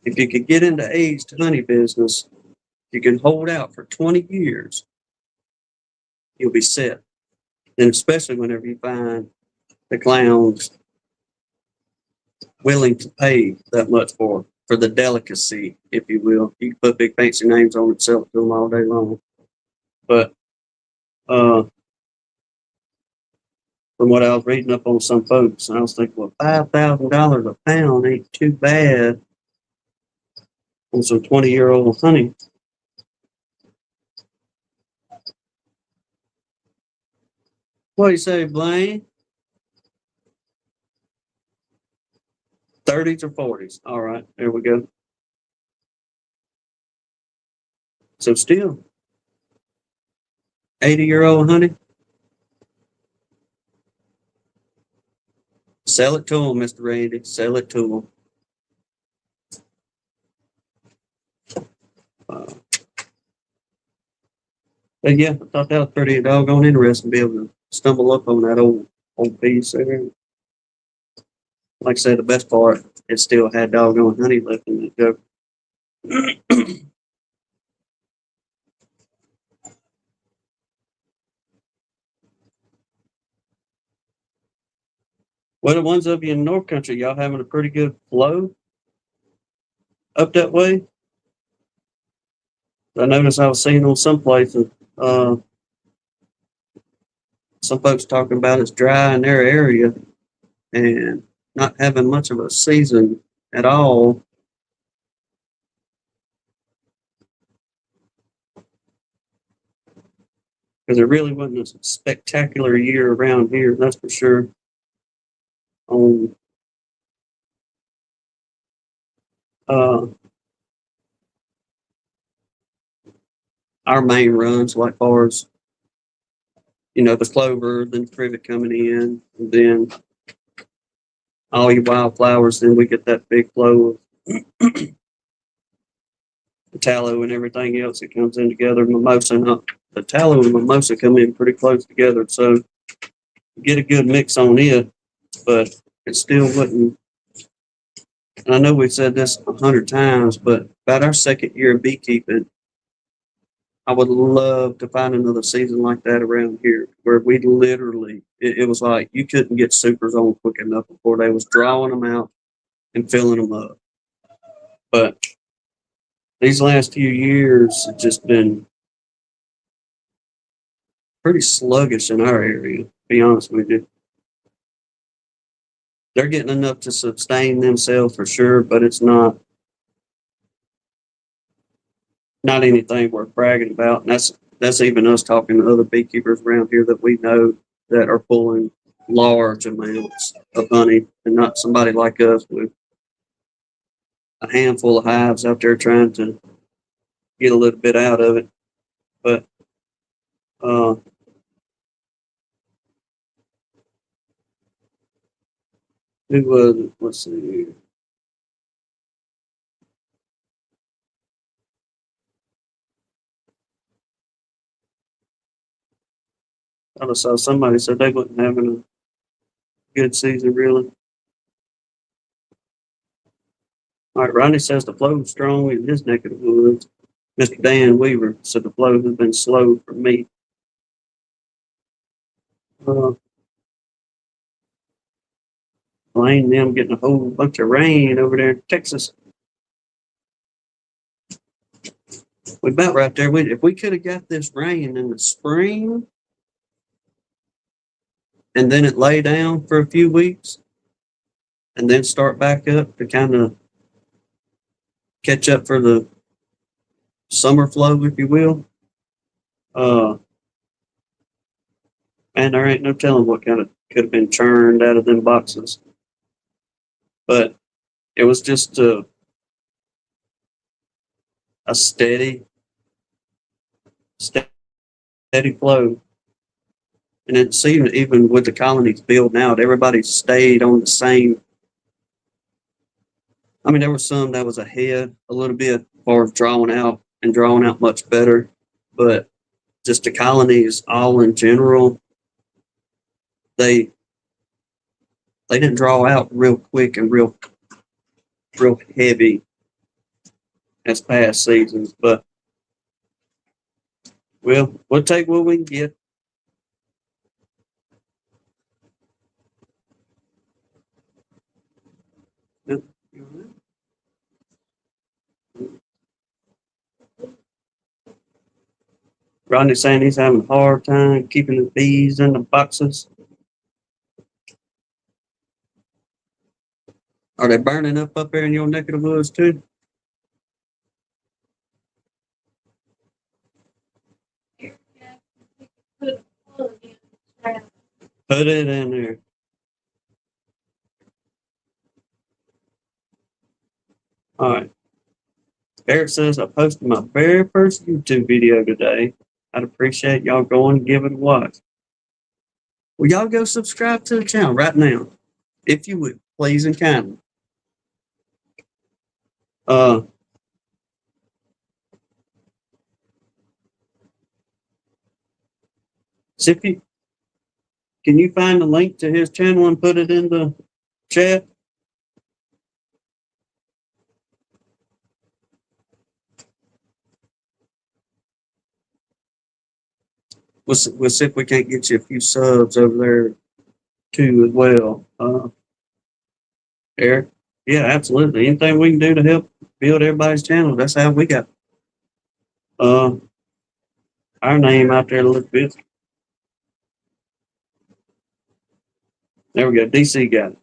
if you could get into aged honey business, you can hold out for 20 years, you'll be set. And especially whenever you find the clowns willing to pay that much for the delicacy, if you will. You can put big fancy names on it, sell it to them all day long. But from what I was reading up on some folks, I was thinking, well, $5,000 a pound ain't too bad on some 20-year-old honey. What do you say, Blaine? 30s or 40s. All right, there we go. So still, 80-year-old honey. Sell it to them, Mr. Randy. Sell it to them. But yeah, I thought that was pretty doggone interesting to be able to stumble up on that old piece there. Like I said, the best part, it still had doggone honey left in it. Joke. Well, the ones of you in North Country, y'all having a pretty good flow up that way. I noticed I was seeing on some places, some folks talking about it's dry in their area and not having much of a season at all. Because it really wasn't a spectacular year around here, that's for sure. On our main runs, like far as the clover, then privet coming in, and then all your wildflowers, then we get that big flow of the tallow and everything else that comes in together. Mimosa, the tallow and mimosa come in pretty close together, so you get a good mix on it, but it still wouldn't. And I know we've said this 100 times, but about our second year of beekeeping, I would love to find another season like that around here, where we literally, it was like you couldn't get supers on quick enough before they was drawing them out and filling them up. But these last few years have just been pretty sluggish in our area, to be honest with you. They're getting enough to sustain themselves for sure, but it's not anything worth bragging about. And that's even us talking to other beekeepers around here that we know that are pulling large amounts of honey, and not somebody like us with a handful of hives out there trying to get a little bit out of it. But uh, who was it? Let's see. I saw somebody said they wasn't having a good season really. All right, Ronnie says the flow is strong in his neck of the woods. Mr. Dan Weaver said the flow has been slow for me. Uh, Blaine them getting a whole bunch of rain over there in Texas. We about right there. If we could have got this rain in the spring and then it lay down for a few weeks and then start back up to kind of catch up for the summer flow, if you will. Man, there ain't no telling what kind of could have been churned out of them boxes. But it was just a steady flow. And it seemed even with the colonies building out, everybody stayed on the same. I mean, there was some that was ahead a little bit as far as drawing out much better. But just the colonies all in general, they didn't draw out real quick and real heavy as past seasons. But we'll take what we can get. Yep. Rodney's saying he's having a hard time keeping the bees in the boxes. Are they burning up there in your neck of the woods too? Put it in there. All right. Eric says, I posted my very first YouTube video today. I'd appreciate y'all going and give it a watch. Well, y'all go subscribe to the channel right now, if you would, please and kindly. See if you can you find the link to his channel and put it in the chat? We'll see if we can't get you a few subs over there too as well. Eric, yeah, absolutely. Anything we can do to help build everybody's channel, that's how we got our name out there a little bit. There we go. DC got it.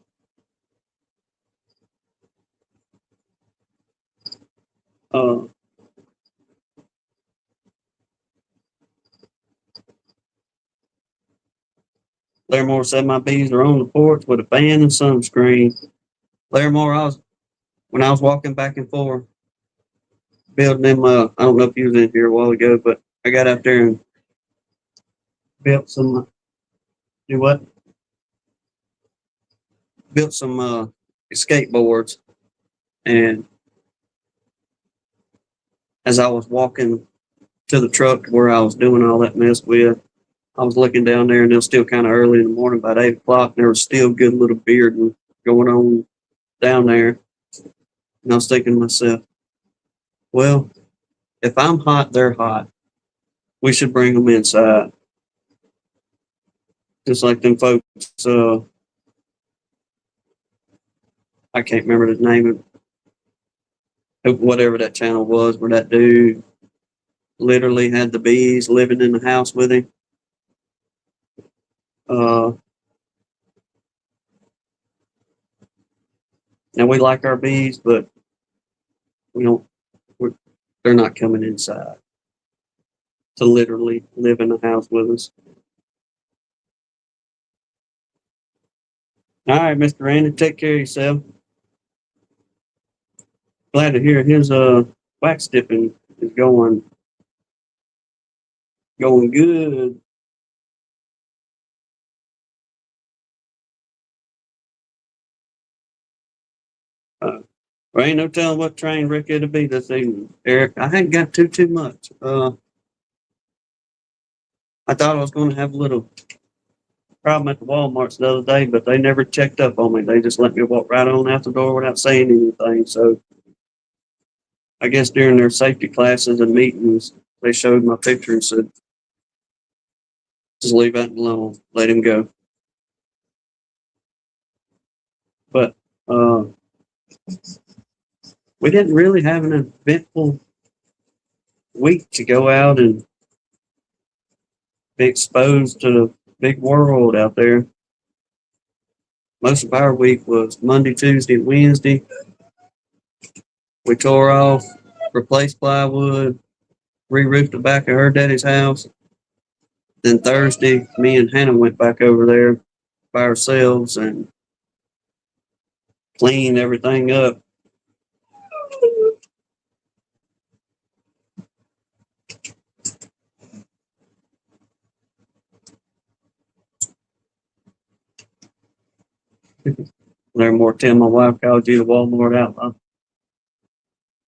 Larimore said my bees are on the porch with a fan and sunscreen. Larimore, when I was walking back and forth, building them. I don't know if you was in here a while ago, but I got out there and built some. Do what? Built some skateboards, and as I was walking to the truck where I was doing all that mess with, I was looking down there, and it was still kind of early in the morning, about 8 o'clock, and there was still good little bearding going on down there. And I was thinking to myself, well, if I'm hot, they're hot. We should bring them inside. Just like them folks, I can't remember the name of whatever that channel was, where that dude literally had the bees living in the house with him. Now we like our bees, but we don't. They're not coming inside. to literally live in the house with us. All right, Mr. Randy, take care of yourself. Glad to hear his wax dipping is going good. There ain't no telling what train wreck it'll be this evening, Eric. I hadn't got too much. I thought I was going to have a little problem at the Walmarts the other day, but they never checked up on me. They just let me walk right on out the door without saying anything. So I guess during their safety classes and meetings, they showed my picture and said, just leave that alone, let him go. But we didn't really have an eventful week to go out and be exposed to the big world out there. Most of our week was Monday, Tuesday, and Wednesday. We tore off, replaced plywood, re-roofed the back of her daddy's house. Then Thursday, me and Hannah went back over there by ourselves and cleaned everything up. Learn more, Tim. My wife called you the Walmart outlaw.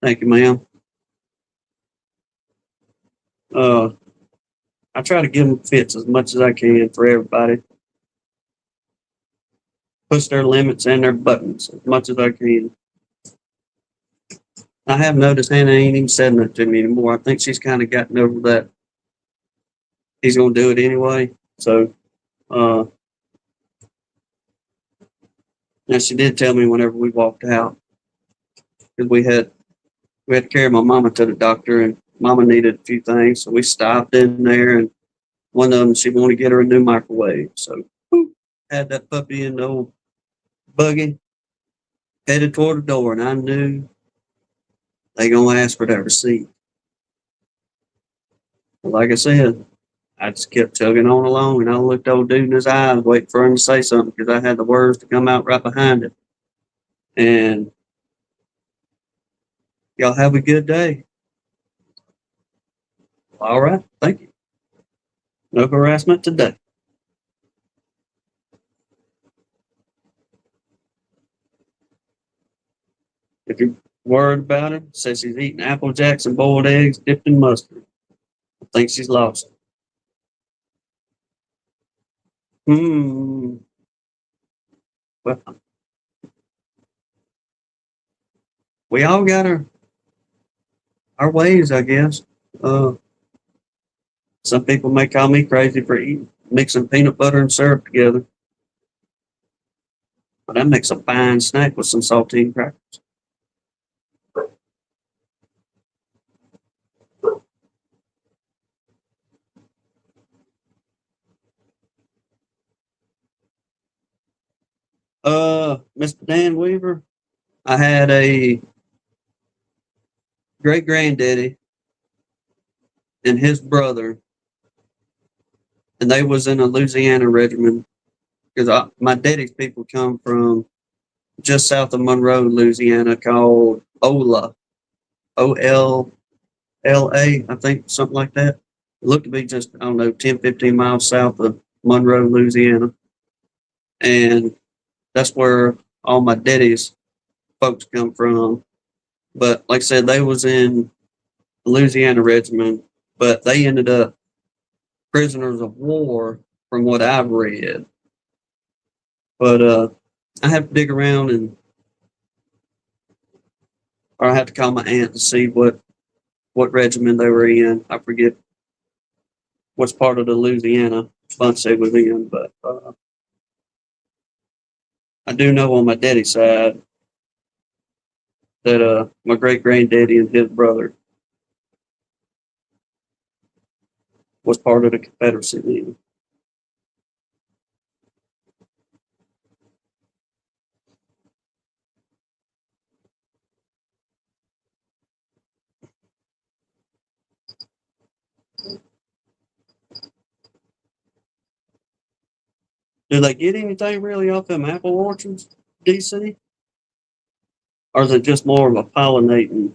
Thank you, ma'am. I try to give them fits as much as I can for everybody. Push their limits and their buttons as much as I can. I have noticed Hannah ain't even said nothing to me anymore. I think she's kind of gotten over that. He's going to do it anyway. So, now she did tell me whenever we walked out, because we had to carry my mama to the doctor, and mama needed a few things, so we stopped in there, and one of them she wanted to get her a new microwave. So, had that puppy in the old buggy, headed toward the door, and I knew they gonna ask for that receipt. But like I said, I just kept chugging on along, and I looked old dude in his eyes, waiting for him to say something, because I had the words to come out right behind it. And y'all have a good day. All right, thank you. No harassment today. If you're worried about her, says she's eating Apple Jacks and boiled eggs dipped in mustard. I think she's lost. Hmm. Well, we all got our ways, I guess. Uh, some people may call me crazy for eating mixing peanut butter and syrup together, but that makes a fine snack with some saltine crackers. Mr. Dan Weaver, I had a great granddaddy and his brother, and they was in a Louisiana regiment because my daddy's people come from just south of Monroe, Louisiana, called Ola, OLLA, I think, something like that. It looked to be just, I don't know, 10, 15 miles south of Monroe, Louisiana. And that's where all my daddy's folks come from. But like I said, they was in the Louisiana regiment, but they ended up prisoners of war from what I've read. But I have to dig around or I have to call my aunt to see what regiment they were in. I forget which part of the Louisiana bunch they was in, but I do know on my daddy's side that my great granddaddy and his brother was part of the Confederacy then. Do they get anything really off them apple orchards, DC? Or is it just more of a pollinating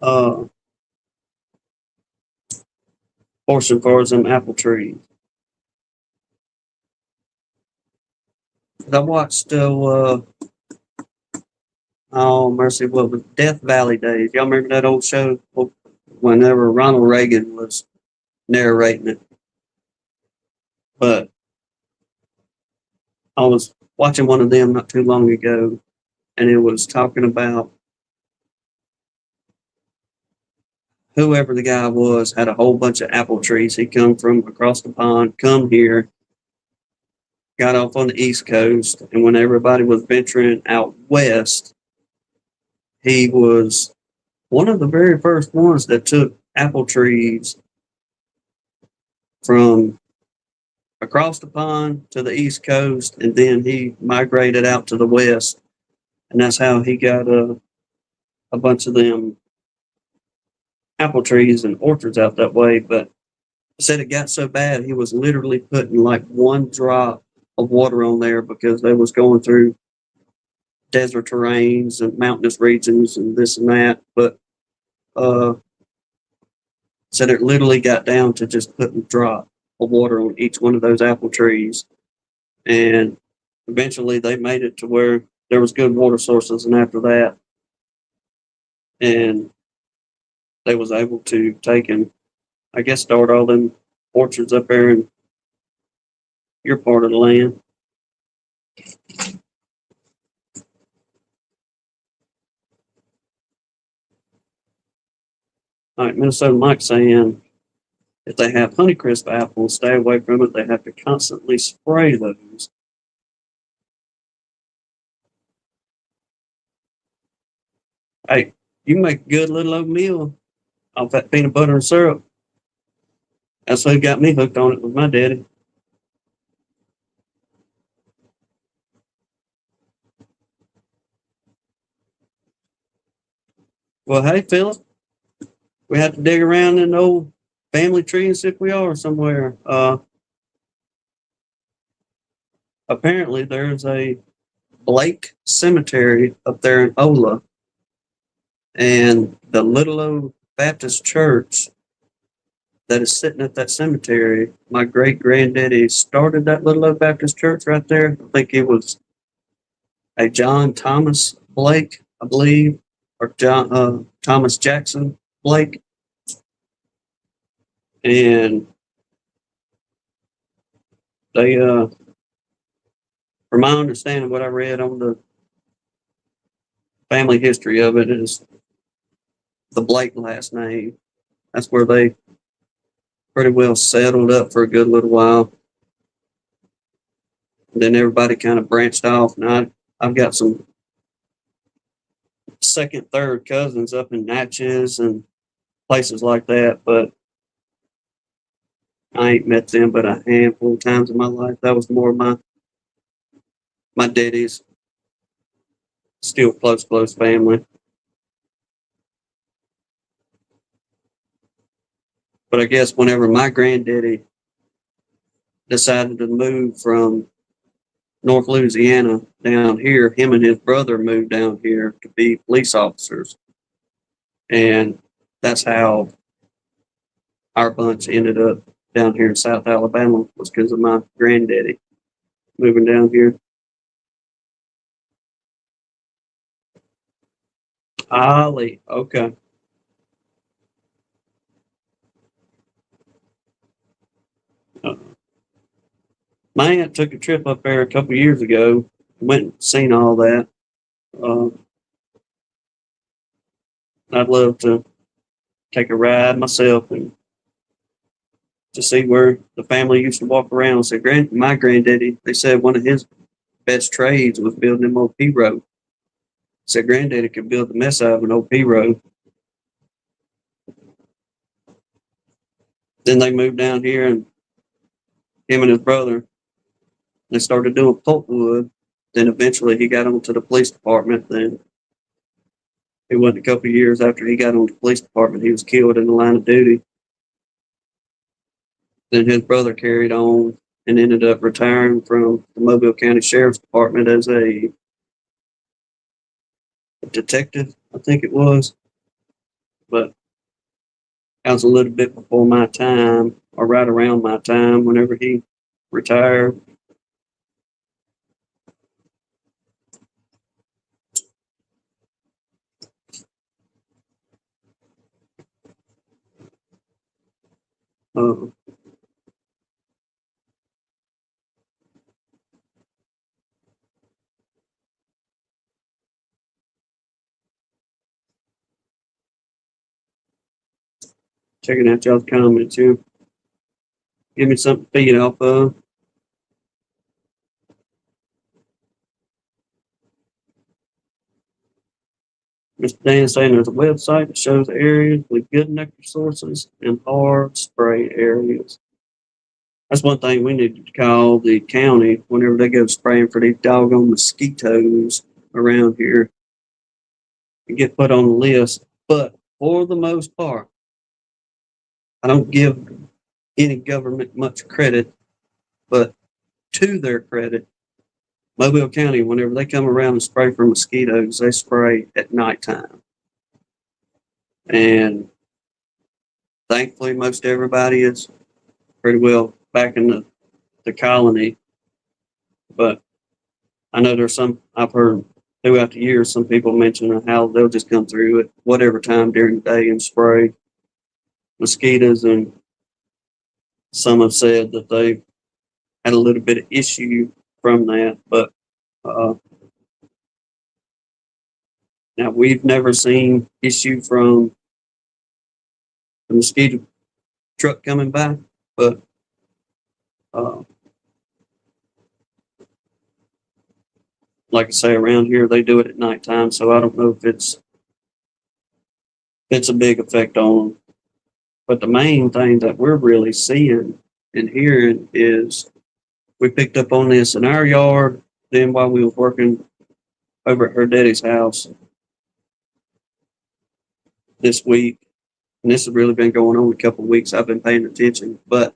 uh, portion for them apple trees? 'Cause I watched, oh mercy, what was Death Valley Days? Y'all remember that old show? Whenever Ronald Reagan was narrating it. But I was watching one of them not too long ago, and it was talking about whoever the guy was had a whole bunch of apple trees. He come from across the pond, come here, got off on the East Coast, and when everybody was venturing out west, he was one of the very first ones that took apple trees from across the pond to the East Coast, and then he migrated out to the West, and that's how he got a bunch of them apple trees and orchards out that way. But said it got so bad he was literally putting like one drop of water on there because they was going through desert terrains and mountainous regions and this and that. But said it literally got down to just putting a drop of water on each one of those apple trees, and eventually they made it to where there was good water sources. And after that, and they was able to take and I guess start all them orchards up there in your part of the land. All right, Minnesota Mike saying if they have Honeycrisp apples, stay away from it. They have to constantly spray those. Hey, you can make a good little oatmeal off that peanut butter and syrup. That's what got me hooked on it with my daddy. Well, hey, Philip, we have to dig around in the old family tree and see if we are somewhere. Apparently, there's a Blake Cemetery up there in Ola, and the little old Baptist church that is sitting at that cemetery. My great granddaddy started that little old Baptist church right there. I think it was a John Thomas Blake, I believe, or John Thomas Jackson Blake, and they, from my understanding, what I read on the family history of it is the Blake last name. That's where they pretty well settled up for a good little while. And then everybody kind of branched off. Now I've got some second, third cousins up in Natchez and places like that, but I ain't met them but a handful of times in my life. That was more of my daddy's still close family. But I guess whenever my granddaddy decided to move from North Louisiana down here, him and his brother moved down here to be police officers. And that's how our bunch ended up down here in South Alabama, was because of my granddaddy moving down here. Ollie, okay. My aunt took a trip up there a couple years ago, went and seen all that. I'd love to take a ride myself and to see where the family used to walk around. So my granddaddy, they said one of his best trades was building them old P road. So granddaddy could build the mess out of an old P road. Then they moved down here, and him and his brother, they started doing pulpwood. Then eventually he got onto the police department. Then it wasn't a couple of years after he got on the police department, he was killed in the line of duty. Then his brother carried on and ended up retiring from the Mobile County Sheriff's Department as a detective, I think it was. But that was a little bit before my time, or right around my time, whenever he retired. Uh, Checking out y'all's comments here. Give me something to feed off of. Mr. Dan saying there's a website that shows areas with good nectar sources and hard spray areas. That's one thing we need to call the county whenever they go spraying for these doggone mosquitoes around here and get put on the list. But for the most part, I don't give any government much credit, but to their credit, Mobile County, whenever they come around and spray for mosquitoes, they spray at nighttime. And thankfully, most everybody is pretty well back in the colony. But I know there's some, I've heard throughout the years, some people mention how they'll just come through at whatever time during the day and spray mosquitoes. And some have said that they had a little bit of issue from that. But now we've never seen issue from the mosquito truck coming by. But uh, like I say, around here they do it at nighttime, so I don't know if it's a big effect on them. But the main thing that we're really seeing and hearing is we picked up on this in our yard. Then while we were working over at her daddy's house this week, and this has really been going on a couple of weeks. I've been paying attention, but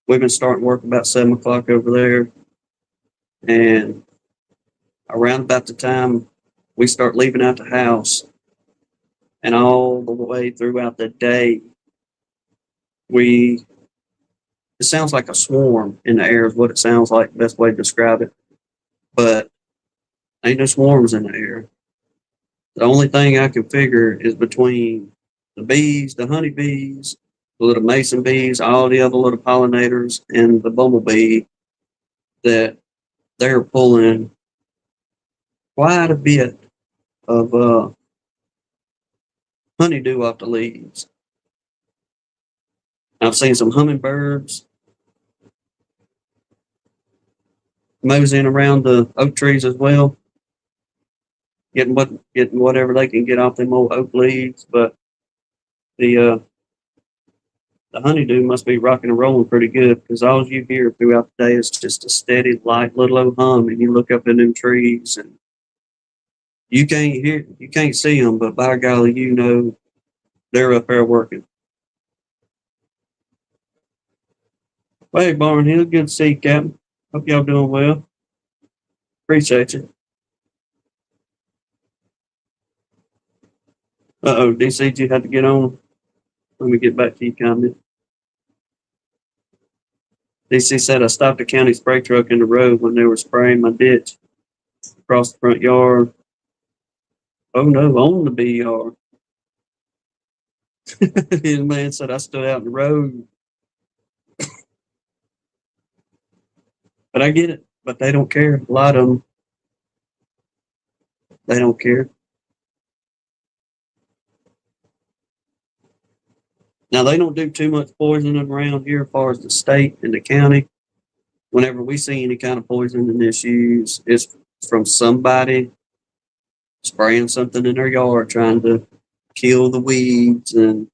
we've been starting work about 7 o'clock over there, and around about the time we start leaving out the house, and all the way throughout the day, it sounds like a swarm in the air is what it sounds like, best way to describe it. But ain't no swarms in the air. The only thing I can figure is between the bees, the honeybees, the little mason bees, all the other little pollinators, and the bumblebee, that they're pulling quite a bit of honeydew off the leaves. I've seen some hummingbirds moseying around the oak trees as well, getting whatever they can get off them old oak leaves. But the honeydew must be rocking and rolling pretty good, because all you hear throughout the day is just a steady, light little old hum, and you look up in them trees and you can't see them, but by golly, you know they're up there working. Hey, Barnhill, good to see you, Captain. Hope y'all doing well. Appreciate you. DC, you had to get on. Let me get back to your comment. DC said I stopped a county spray truck in the road when they were spraying my ditch across the front yard. Oh no, on the BR. The man said I stood out in the road. But I get it. But they don't care. A lot of them, they don't care. Now, they don't do too much poisoning around here as far as the state and the county. Whenever we see any kind of poisoning issues, it's from somebody spraying something in their yard, trying to kill the weeds and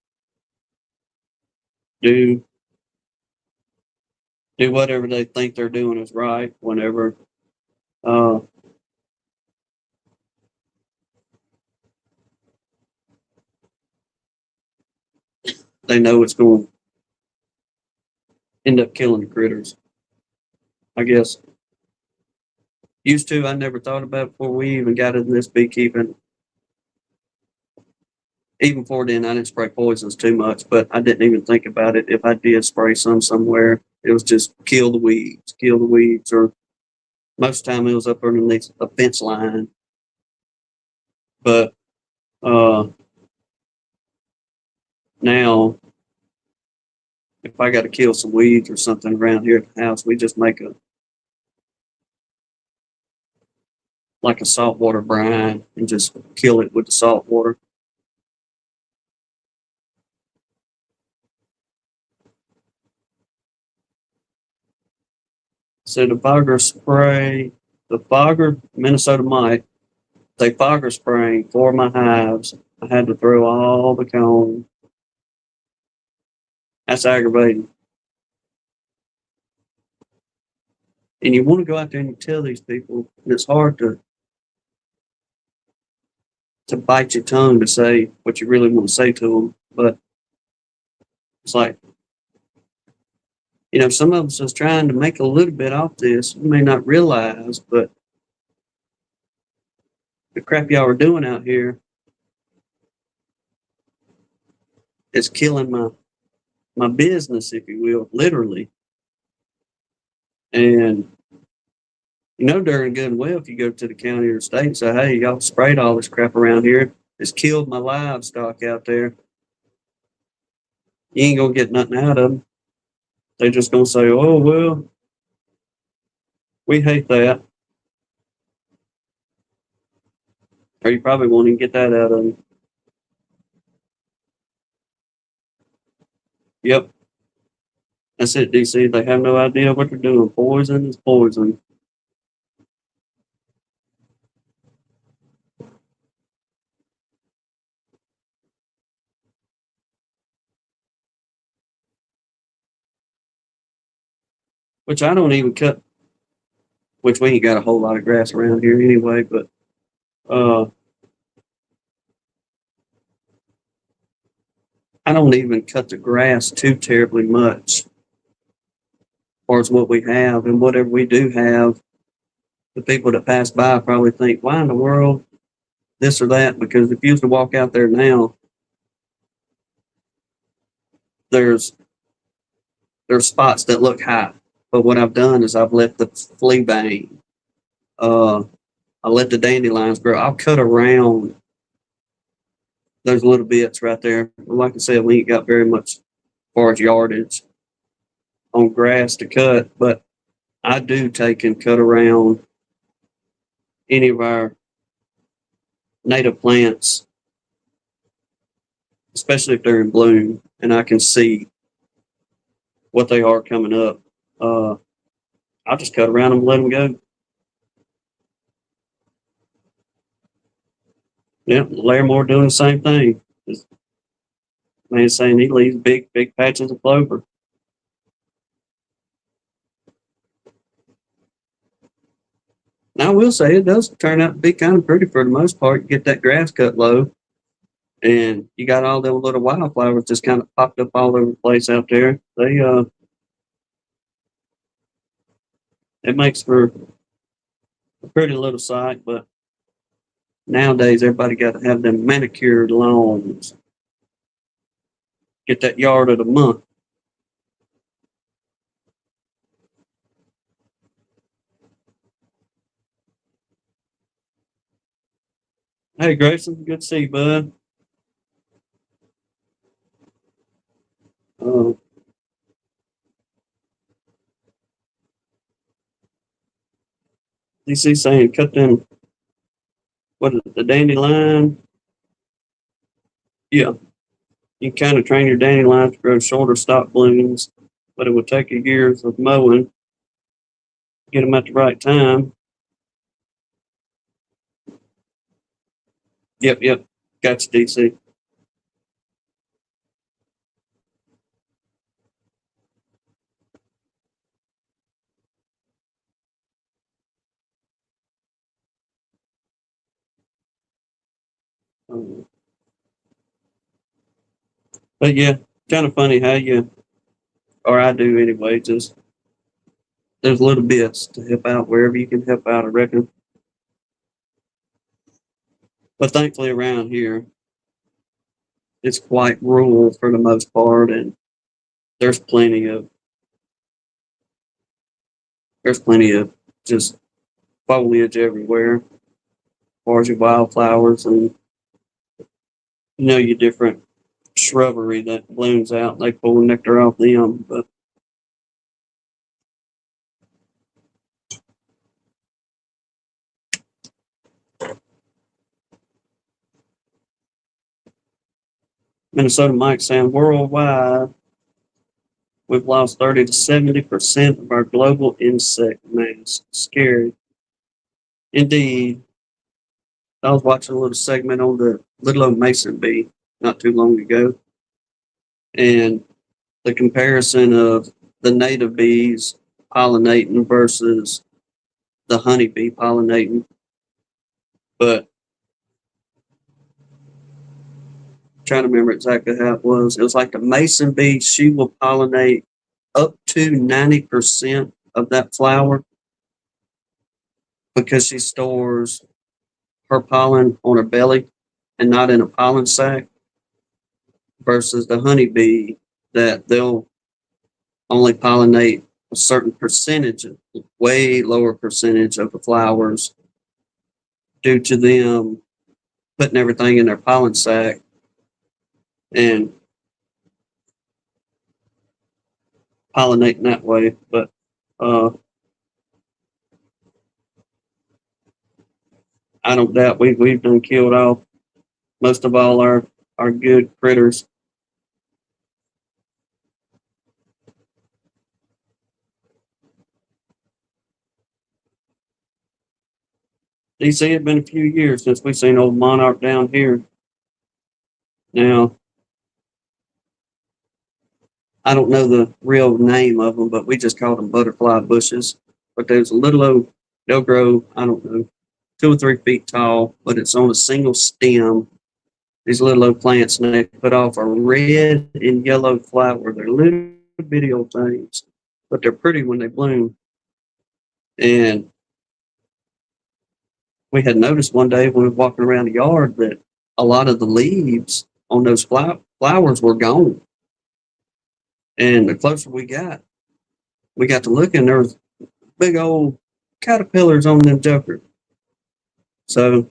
do whatever they think they're doing is right. Whenever they know it's going to end up killing the critters. I guess. Used to, I never thought about it before we even got into this beekeeping. Even before then, I didn't spray poisons too much, but I didn't even think about it. If I did spray some somewhere, it was just kill the weeds, or most of the time it was up underneath a fence line. But now, if I got to kill some weeds or something around here at the house, we just make a saltwater brine and just kill it with the salt water. So the fogger Minnesota mite, they fogger spraying for my hives. I had to throw all the comb. That's aggravating. And you want to go out there and tell these people, and it's hard to bite your tongue to say what you really want to say to them. But it's like, some of us is trying to make a little bit off this. You may not realize, but the crap y'all are doing out here is killing my business, if you will, literally. And darn good and well, if you go to the county or state and say, hey, y'all sprayed all this crap around here, it's killed my livestock out there, you ain't gonna get nothing out of them. They're just gonna say, oh, well, we hate that. Or you probably won't even get that out of them. Yep. That's it, DC. They have no idea what they're doing. Poison is poison. Which I don't even cut, which we ain't got a whole lot of grass around here anyway, but I don't even cut the grass too terribly much, as far as what we have. And whatever we do have, the people that pass by probably think, why in the world this or that? Because if you used to walk out there now, there's spots that look high. But what I've done is I've let the fleabane, I let the dandelions grow. I'll cut around those little bits right there. Like I said, we ain't got very much as far as yardage on grass to cut, but I do take and cut around any of our native plants, especially if they're in bloom and I can see what they are coming up. I'll just cut around them and let them go. Yeah, Larimore doing the same thing. Just, man saying he leaves big patches of clover. Now I will say it does turn out to be kind of pretty for the most part. You get that grass cut low, and you got all them little wildflowers just kind of popped up all over the place out there. It makes for a pretty little sight, but nowadays everybody got to have them manicured lawns. Get that yard of the month. Hey Grayson, good to see you, bud. DC saying cut them, what is it, the dandelion? Yeah, you kind of train your dandelions to grow shorter stalk blooms, but it would take you years of mowing, get them at the right time. Yep, gotcha, DC. But yeah, kind of funny how you, or I do anyway, just there's little bits to help out wherever you can help out, I reckon. But thankfully around here, it's quite rural for the most part, and there's plenty of just foliage everywhere, as far as your wildflowers and your different shrubbery that blooms out. They pull the nectar off them, but Minnesota might sound worldwide. We've lost 30 to 70% of our global insect mass. Scary. Indeed. I was watching a little segment on the little old mason bee not too long ago, and the comparison of the native bees pollinating versus the honeybee pollinating. But I'm trying to remember exactly how it was. It was like the mason bee, she will pollinate up to 90% of that flower because she stores her pollen on her belly and not in a pollen sac, versus the honeybee that they'll only pollinate a certain percentage, a way lower percentage of the flowers due to them putting everything in their pollen sac and pollinating that way. But I don't doubt we've done killed off most of all our good critters. DC, it's been a few years since we've seen old monarch down here. Now, I don't know the real name of them, but we just called them butterfly bushes. But there's a little old, they'll grow, I don't know, 2 or 3 feet tall, but it's on a single stem. These little old plants, and they put off a red and yellow flower. They're little bitty old things, but they're pretty when they bloom. And we had noticed one day when we were walking around the yard that a lot of the leaves on those flowers were gone. And the closer we got to looking, there was big old caterpillars on them jokers. So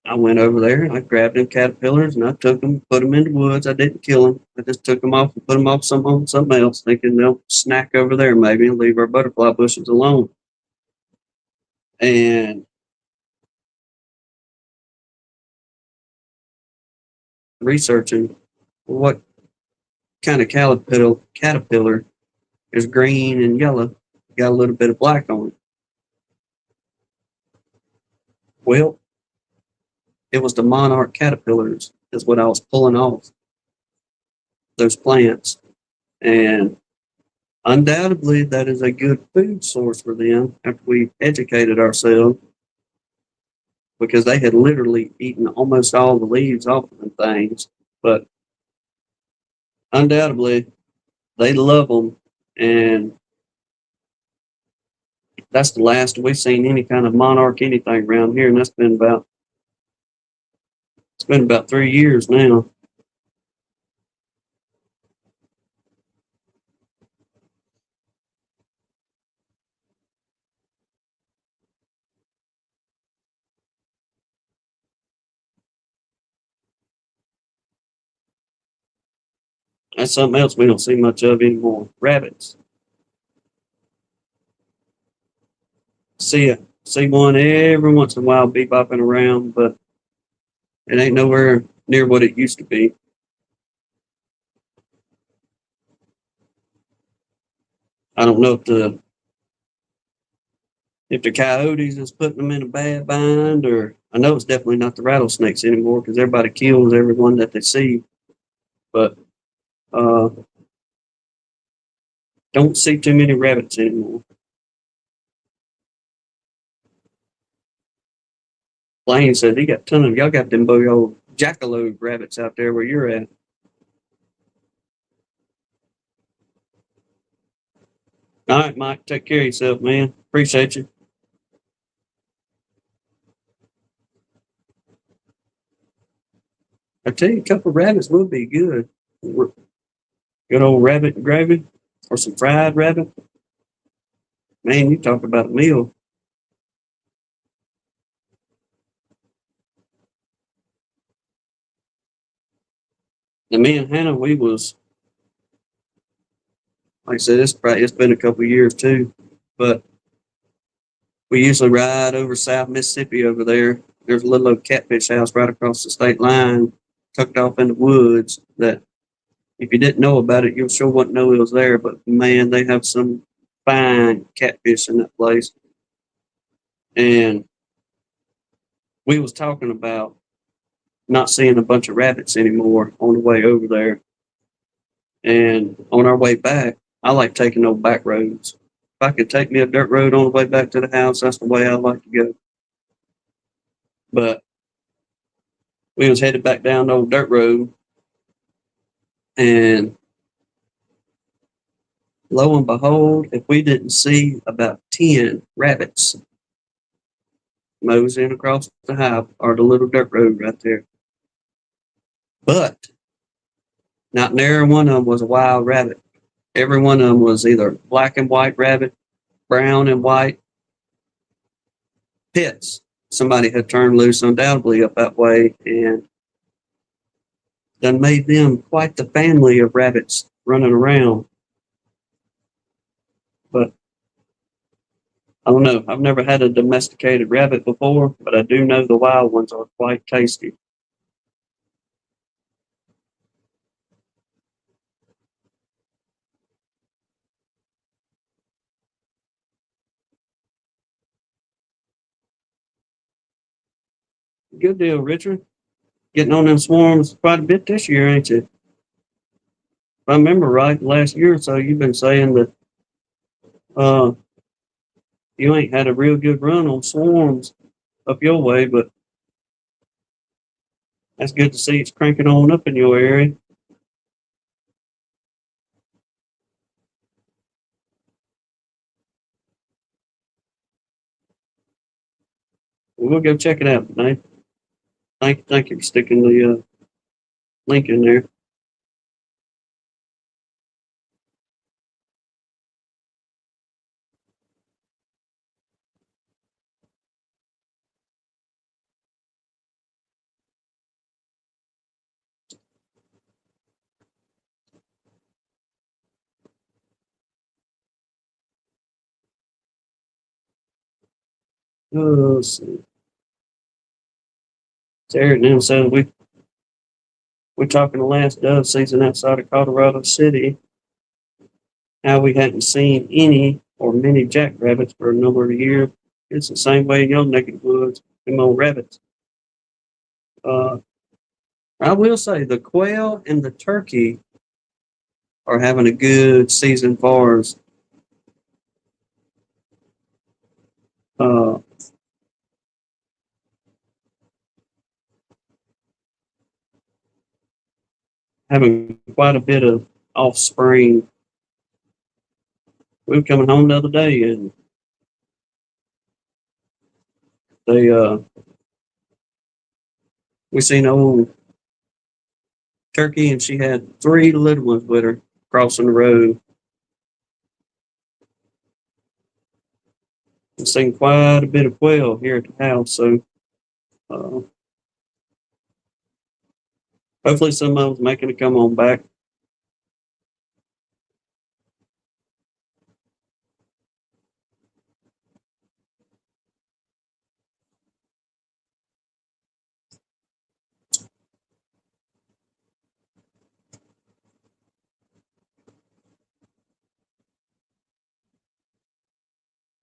I went over there and I grabbed them caterpillars and I took them, put them in the woods. I didn't kill them. I just took them off and put them off on something else, thinking they'll snack over there maybe and leave our butterfly bushes alone. And researching what kind of caterpillar is green and yellow, got a little bit of black on it. Well, it was the monarch caterpillars is what I was pulling off those plants. And undoubtedly that is a good food source for them after we educated ourselves, because they had literally eaten almost all the leaves off of them things. But undoubtedly they love them, and that's the last we've seen any kind of monarch anything around here, and it's been about 3 years now. That's something else we don't see much of anymore. Rabbits. See one every once in a while bebopping around, but it ain't nowhere near what it used to be. I don't know if the coyotes is putting them in a bad bind, or I know it's definitely not the rattlesnakes anymore because everybody kills everyone that they see. But don't see too many rabbits anymore. Blaine said he got a ton of y'all got them big old jackalope rabbits out there where you're at. All right, Mike, take care of yourself, man. Appreciate you. I tell you, a couple of rabbits would be good. Good old rabbit gravy or some fried rabbit. Man, you talk about a meal. And me and Hannah, we was, like I said, it's been a couple of years too, but we usually ride over South Mississippi over there. There's a little old catfish house right across the state line, tucked off in the woods. That if you didn't know about it, you sure wouldn't know it was there. But man, they have some fine catfish in that place. And we was talking about not seeing a bunch of rabbits anymore on the way over there. And on our way back, I like taking those back roads. If I could take me a dirt road on the way back to the house, that's the way I like to go. But we was headed back down the old dirt road, and lo and behold, if we didn't see about 10 rabbits moseying across the high or the little dirt road right there. But not near one of them was a wild rabbit. Every one of them was either black and white rabbit, brown and white pits. Somebody had turned loose undoubtedly up that way and done made them quite the family of rabbits running around. But I don't know. I've never had a domesticated rabbit before, but I do know the wild ones are quite tasty. Good deal, Richard. Getting on them swarms quite a bit this year, ain't you? If I remember right, last year or so, you've been saying that uh, you ain't had a real good run on swarms up your way, but that's good to see it's cranking on up in your area. We'll go check it out tonight. Thank you for sticking the link in there. Oh, let's see. Sarah now says we're talking the last dove season outside of Colorado City. How we hadn't seen any or many jackrabbits for a number of years. It's the same way in your neck of the woods. Them old rabbits. Uh, I will say the quail and the turkey are having a good season for us. Uh, having quite a bit of offspring. We were coming home the other day and they we seen old turkey and she had three little ones with her crossing the road. We've seen quite a bit of quail here at the house, so uh, hopefully some of them's making a come on back.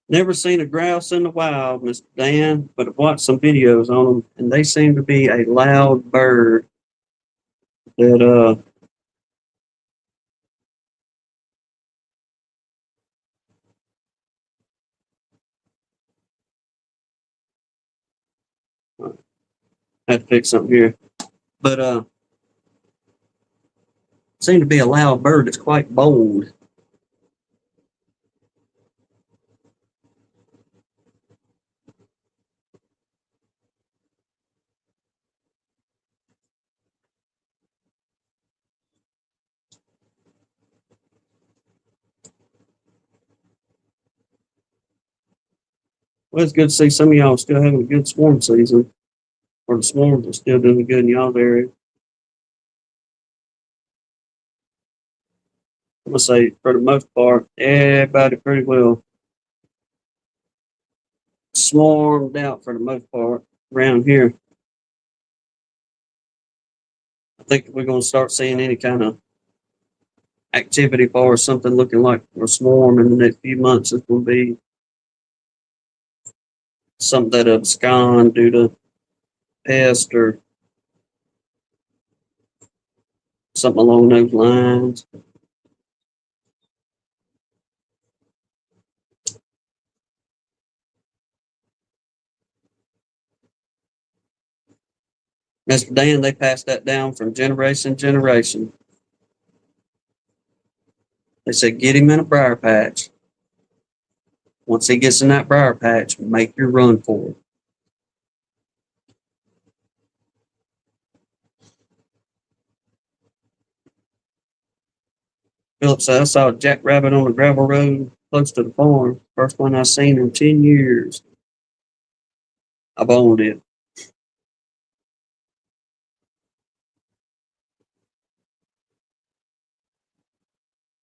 Never seen a grouse in the wild, Mr. Dan, but I've watched some videos on them, and they seem to be a loud bird that I have to fix something here. But seem to be a loud bird that's quite bold. Well, it's good to see some of y'all still having a good swarm season, or the swarms are still doing good in y'all's area. I'm gonna say for the most part, everybody pretty well swarmed out for the most part around here. I think if we're gonna start seeing any kind of activity for something looking like a swarm in the next few months, it's gonna be something that abscond due to pest or something along those lines. Mr. Dan, they passed that down from generation to generation. They said, get him in a briar patch. Once he gets in that briar patch, make your run for it. Philip said, I saw a jackrabbit on a gravel road close to the farm. First one I seen in 10 years. I boned it.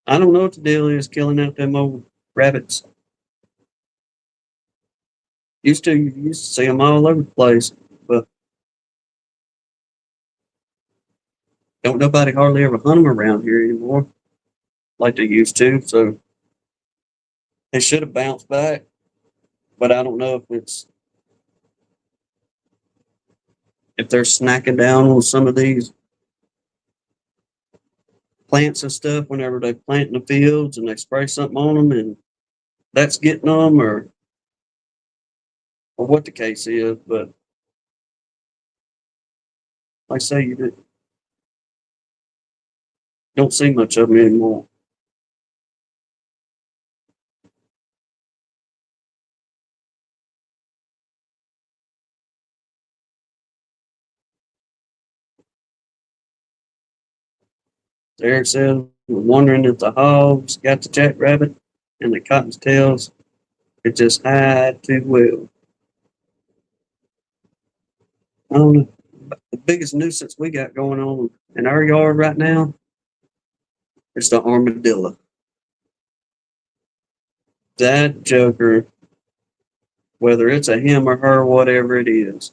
I don't know what the deal is killing out them old rabbits. You used to see them all over the place, but don't nobody hardly ever hunt them around here anymore like they used to. So they should have bounced back, but I don't know if they're snacking down on some of these plants and stuff whenever they plant in the fields and they spray something on them and that's getting them or what the case is. But like I say, you don't see much of them anymore. Eric says, we're wondering if the hogs got the jackrabbit and the cottontails could just hide too well. I don't know. The biggest nuisance we got going on in our yard right now is the armadillo. That joker, whether it's a him or her, whatever it is,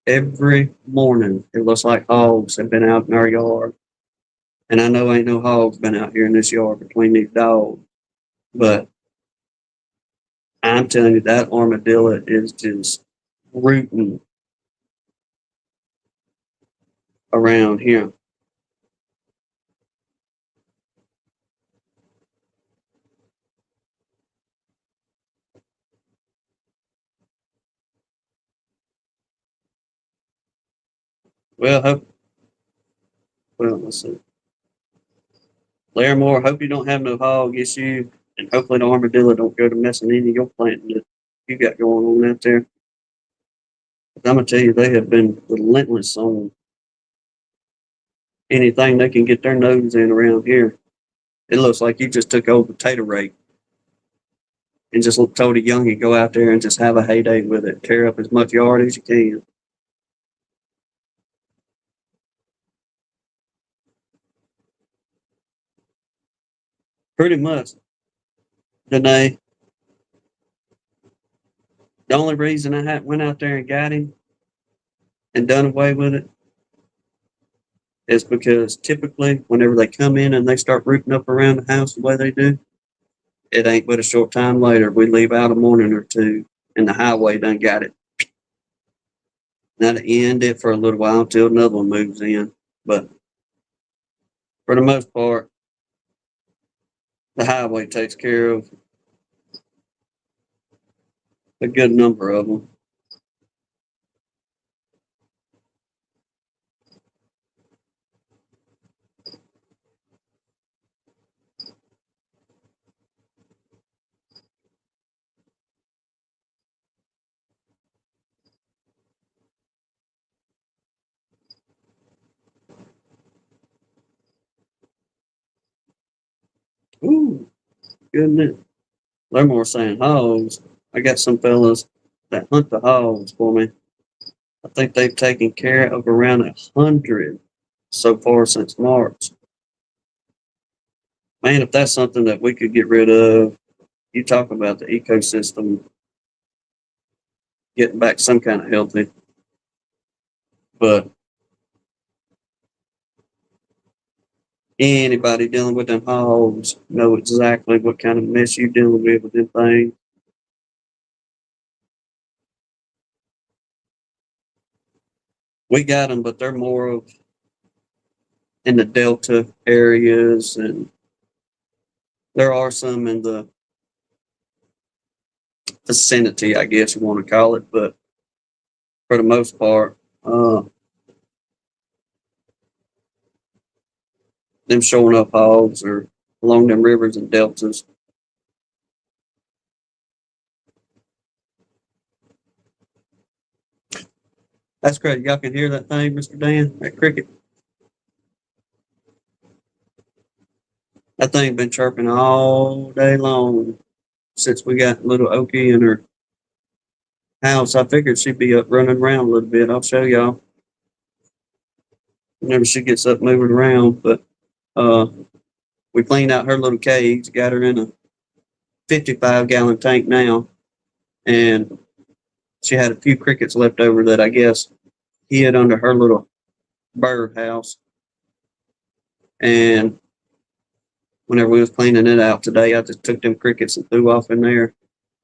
every morning it looks like hogs have been out in our yard. And I know ain't no hogs been out here in this yard between these dogs, but I'm telling you that armadillo is just rooting around here. Well, let's see. Larimore, hope you don't have no hog issue, and hopefully the armadillo don't go to messing any of your planting that you got going on out there. I'm gonna tell you, they have been relentless on anything they can get their nose in around here. It looks like you just took old potato rake and just told a youngin go out there and just have a heyday with it, tear up as much yard as you can. Pretty much, Danae. The only reason I went out there and got him and done away with it is because typically, whenever they come in and they start rooting up around the house the way they do, it ain't but a short time later we leave out a morning or two and the highway done got it. That'll end it for a little while until another one moves in. But for the most part, the highway takes care of a good number of them. Ooh, goodness. They're more saying hogs. I got some fellas that hunt the hogs for me. I think they've taken care of around 100 so far since March. Man, if that's something that we could get rid of, you talk about the ecosystem getting back some kind of healthy. But anybody dealing with them hogs know exactly what kind of mess you dealing with them things. We got them, but they're more of in the Delta areas, and there are some in the vicinity, I guess you want to call it. But for the most part, them showing up hogs are along them rivers and deltas. That's great. Y'all can hear that thing, Mr. Dan? That cricket. That thing been chirping all day long since we got little Okie in her house. I figured she'd be up running around a little bit. I'll show y'all whenever she gets up moving around. But we cleaned out her little cage, got her in a 55-gallon tank now, and she had a few crickets left over that I guess hid under her little bird house. And whenever we was cleaning it out today, I just took them crickets and threw off in there.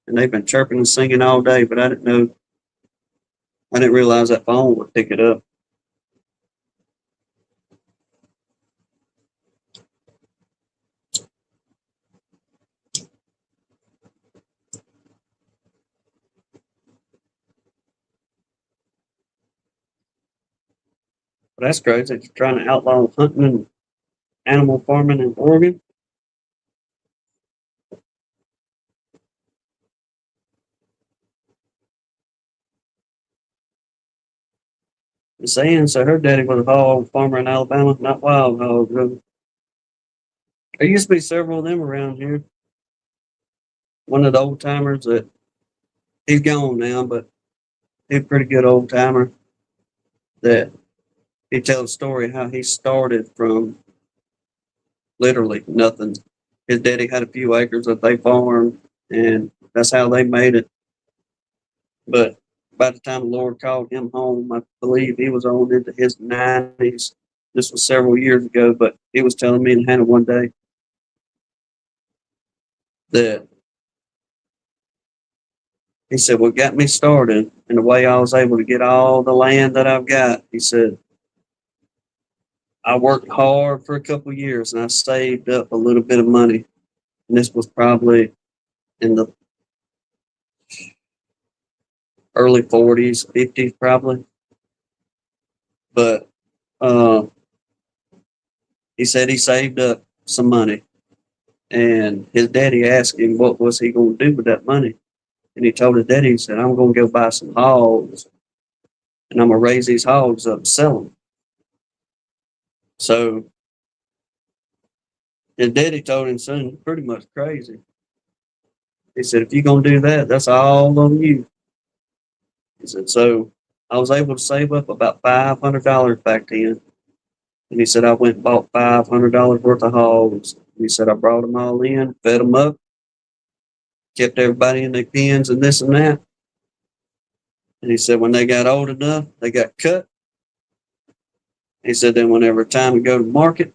And they've been chirping and singing all day, but I didn't realize that phone would pick it up. But that's crazy. They're trying to outlaw hunting and animal farming in Oregon. Miss Ann said her daddy was a hog farmer in Alabama, not wild hog. Really. There used to be several of them around here. One of the old timers that he's gone now, but he's a pretty good old timer that he tells a story how he started from literally nothing. His daddy had a few acres that they farmed, and that's how they made it. But by the time the Lord called him home, I believe he was on into his 90s. This was several years ago, but he was telling me and Hannah one day that he said, what got me started and the way I was able to get all the land that I've got, he said, I worked hard for a couple of years and I saved up a little bit of money. And this was probably in the early 40s, 50s, probably. But he said he saved up some money. And his daddy asked him what was he going to do with that money. And he told his daddy, he said, I'm going to go buy some hogs. And I'm going to raise these hogs up and sell them. So his daddy told him, son, you're pretty much crazy. He said, if you're going to do that, that's all on you. He said, so I was able to save up about $500 back then. And he said, I went and bought $500 worth of hogs. And he said, I brought them all in, fed them up, kept everybody in their pens and this and that. And he said, when they got old enough, they got cut. He said, then whenever time to go to market,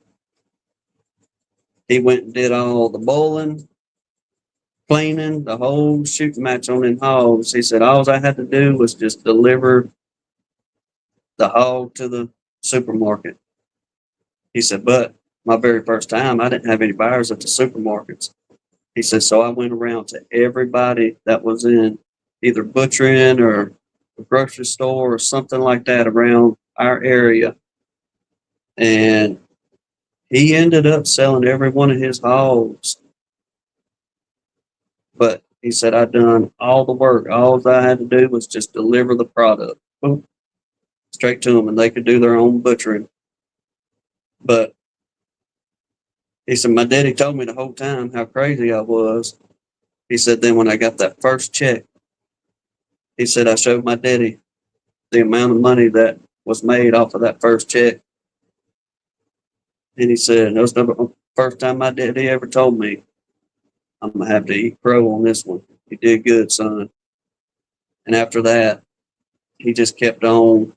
he went and did all the boiling, cleaning, the whole shooting match on them hogs. He said, all I had to do was just deliver the hog to the supermarket. He said, but my very first time, I didn't have any buyers at the supermarkets. He said, so I went around to everybody that was in either butchering or a grocery store or something like that around our area. And he ended up selling every one of his hogs. But he said, I done all the work. All I had to do was just deliver the product. Boom, straight to them, and they could do their own butchering. But he said, my daddy told me the whole time how crazy I was. He said, then when I got that first check, he said, I showed my daddy the amount of money that was made off of that first check. And he said, that was the first time my daddy ever told me, I'm going to have to eat crow on this one. You did good, son. And after that, he just kept on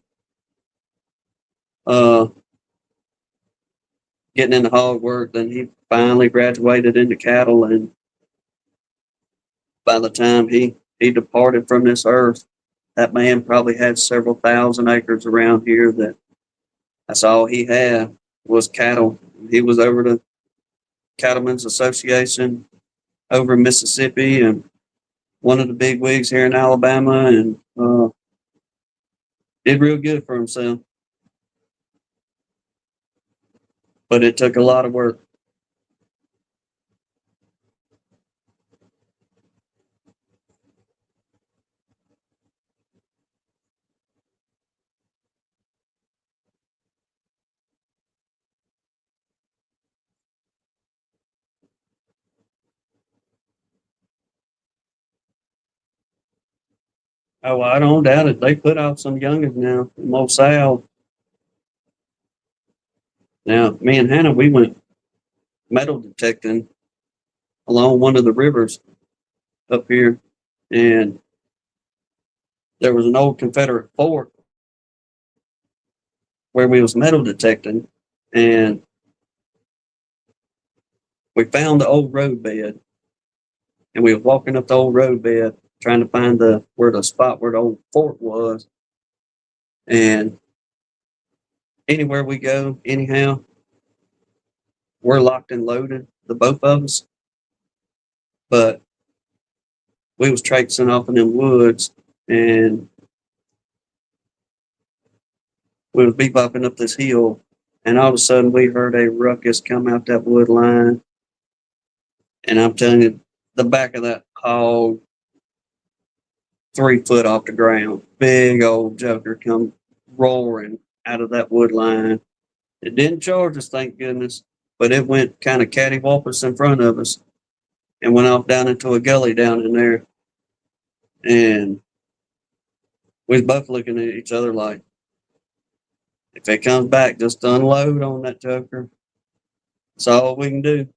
getting into hog work. Then he finally graduated into cattle. And by the time he departed from this earth, that man probably had several thousand acres around here that's all he had was cattle. He was over the Cattlemen's Association over in Mississippi and one of the big wigs here in Alabama, and did real good for himself. But it took a lot of work. Oh, I don't doubt it. They put out some youngins now from old Sal. Now, me and Hannah, we went metal detecting along one of the rivers up here, and there was an old Confederate fort where we was metal detecting, and we found the old road bed, and we were walking up the old road bed trying to find where the spot where the old fort was, and anywhere we go, anyhow, we're locked and loaded, the both of us. But we was traipsing off in them woods, and we was bebopping up this hill, and all of a sudden we heard a ruckus come out that wood line. And I'm telling you, the back of that hog, 3 foot off the ground, big old joker come roaring out of that wood line. It didn't charge us, thank goodness, but it went kind of cattywampus in front of us and went off down into a gully down in there. And we was both looking at each other like, if it comes back, just unload on that joker. That's all we can do.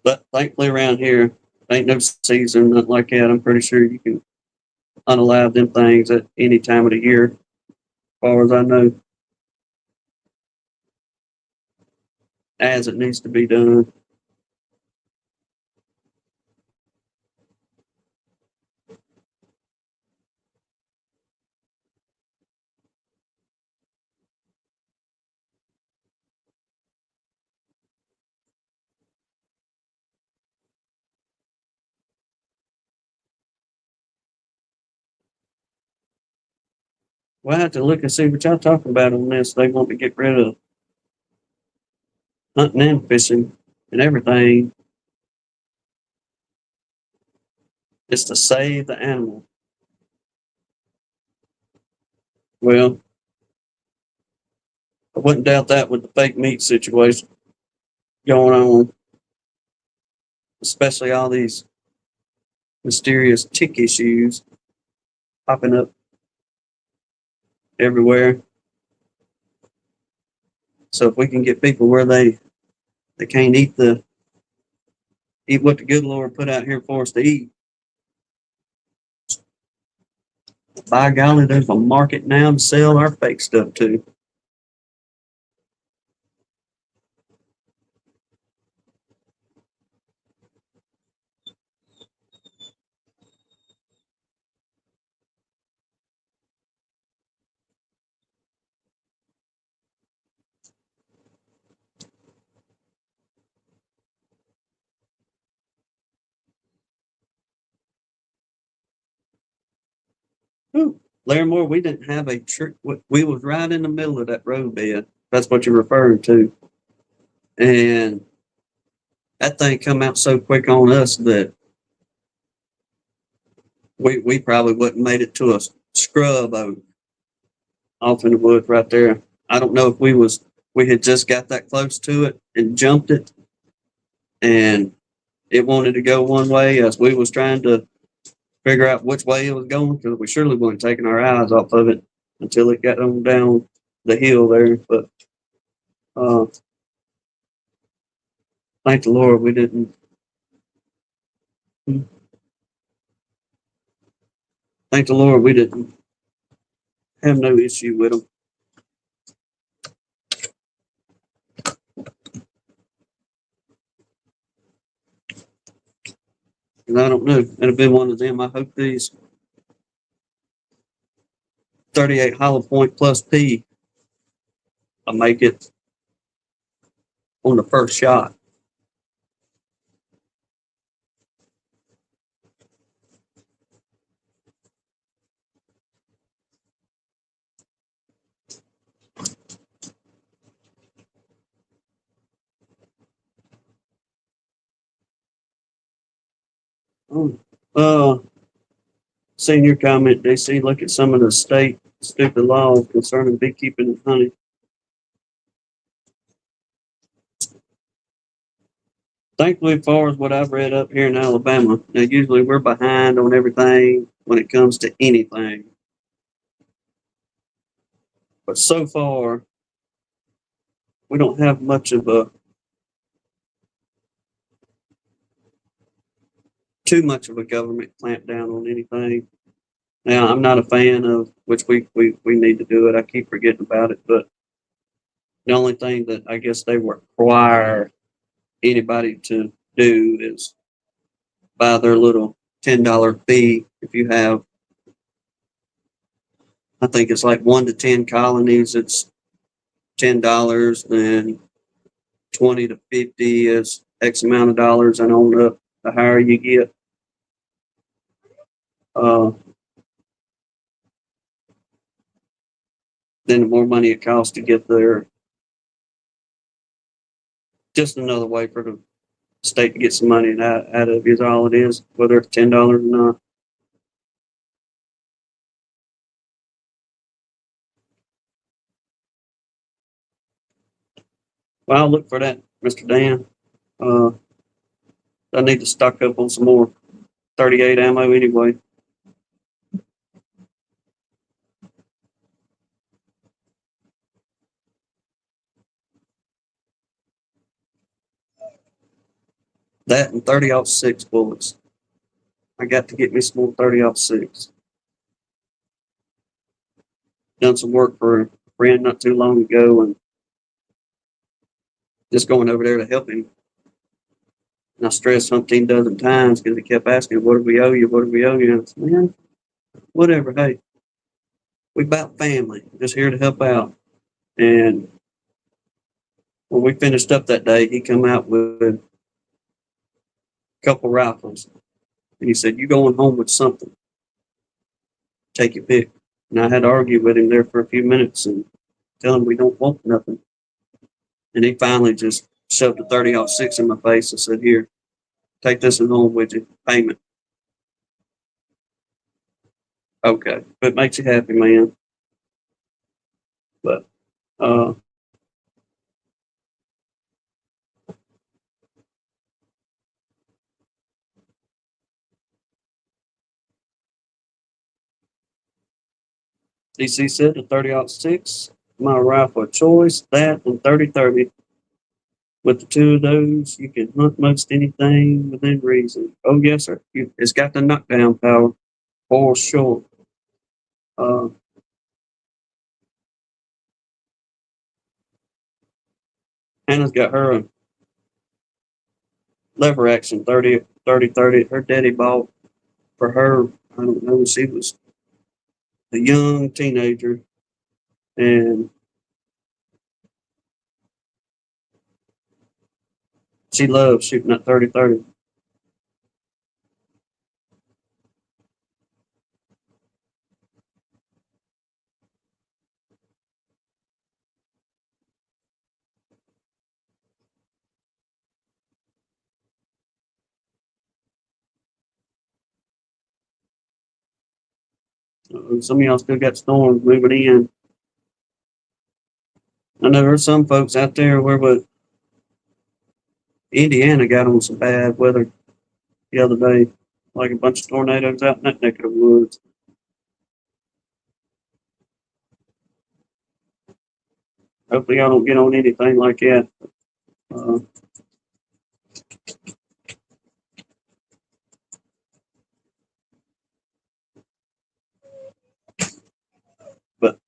But thankfully around here, ain't no season, nothing like that. I'm pretty sure you can unalive them things at any time of the year, as far as I know, as it needs to be done. We'll have to look and see what y'all talking about on this. They want to get rid of hunting and fishing and everything. Just to save the animal. Well, I wouldn't doubt that with the fake meat situation going on, especially all these mysterious tick issues popping up everywhere. So if we can get people where they can't eat what the good Lord put out here for us to eat, by golly, there's a market now to sell our fake stuff to. Larimore, we didn't have a trick. We was right in the middle of that road bed. That's what you're referring to. And that thing come out so quick on us that we probably wouldn't made it to a scrub off in the woods right there. I don't know if we had just got that close to it and jumped it and it wanted to go one way as we was trying to figure out which way it was going, because we surely weren't taking our eyes off of it until it got on down the hill there. But thank the Lord we didn't. Thank the Lord we didn't have no issue with them. And I don't know. It'd have been one of them. I hope these 38 hollow point plus P will make it on the first shot. Seen your comment, DC. Look at some of the state stupid laws concerning beekeeping and honey. Thankfully, as far as what I've read up here in Alabama, now usually we're behind on everything when it comes to anything. But so far, we don't have much of a too much of a government clamp down on anything. Now, I'm not a fan of which we need to do it. I keep forgetting about it, but the only thing that I guess they require anybody to do is buy their little $10 fee if you have, I think it's like 1 to 10 colonies, it's $10, then 20 to 50 is X amount of dollars, and on up, the higher you get. Then the more money it costs to get there. Just another way for the state to get some money out of you is all it is, whether it's $10 or not. Well, I'll look for that, Mr. Dan. I need to stock up on some more 38 ammo anyway. That and 30-06 bullets. I got to get me some more 30-06. Done some work for a friend not too long ago, and just going over there to help him. And I stressed 15 dozen times because he kept asking, "What do we owe you? What do we owe you?" And I said, "Man, whatever. Hey, we about family. Just here to help out." And when we finished up that day, he come out with a couple rifles, and he said, "You going home with something? Take your pick." And I had to argue with him there for a few minutes and tell him we don't want nothing. And he finally just shoved a 30-06 in my face and said, "Here, take this one home with you. Payment." Okay, if it makes you happy, man. But DC said the 30-06, my rifle of choice, that and 30-30. With the two of those, you can hunt most anything within reason. Oh, yes, sir. It's got the knockdown power, for sure. Hannah's got her a lever action 30-30. Her daddy bought for her, I don't know, she was a young teenager, and she loves shooting at 30-30. Some of y'all still got storms moving in. I know there's some folks out there where Indiana got on some bad weather the other day, like a bunch of tornadoes out in that neck of the woods. Hopefully, I don't get on anything like that. Uh, but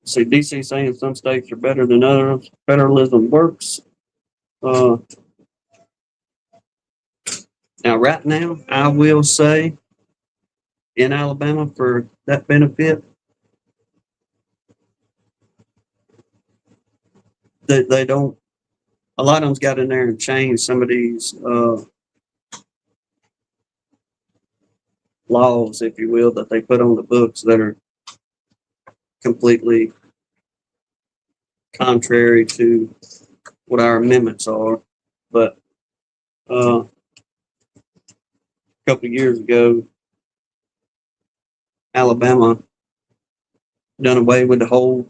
see, DC saying some states are better than others. Federalism works. Uh, Now, right now, I will say in Alabama for that benefit, they don't, a lot of them's got in there and changed some of these laws, if you will, that they put on the books that are completely contrary to what our amendments are. But a couple of years ago, Alabama done away with the whole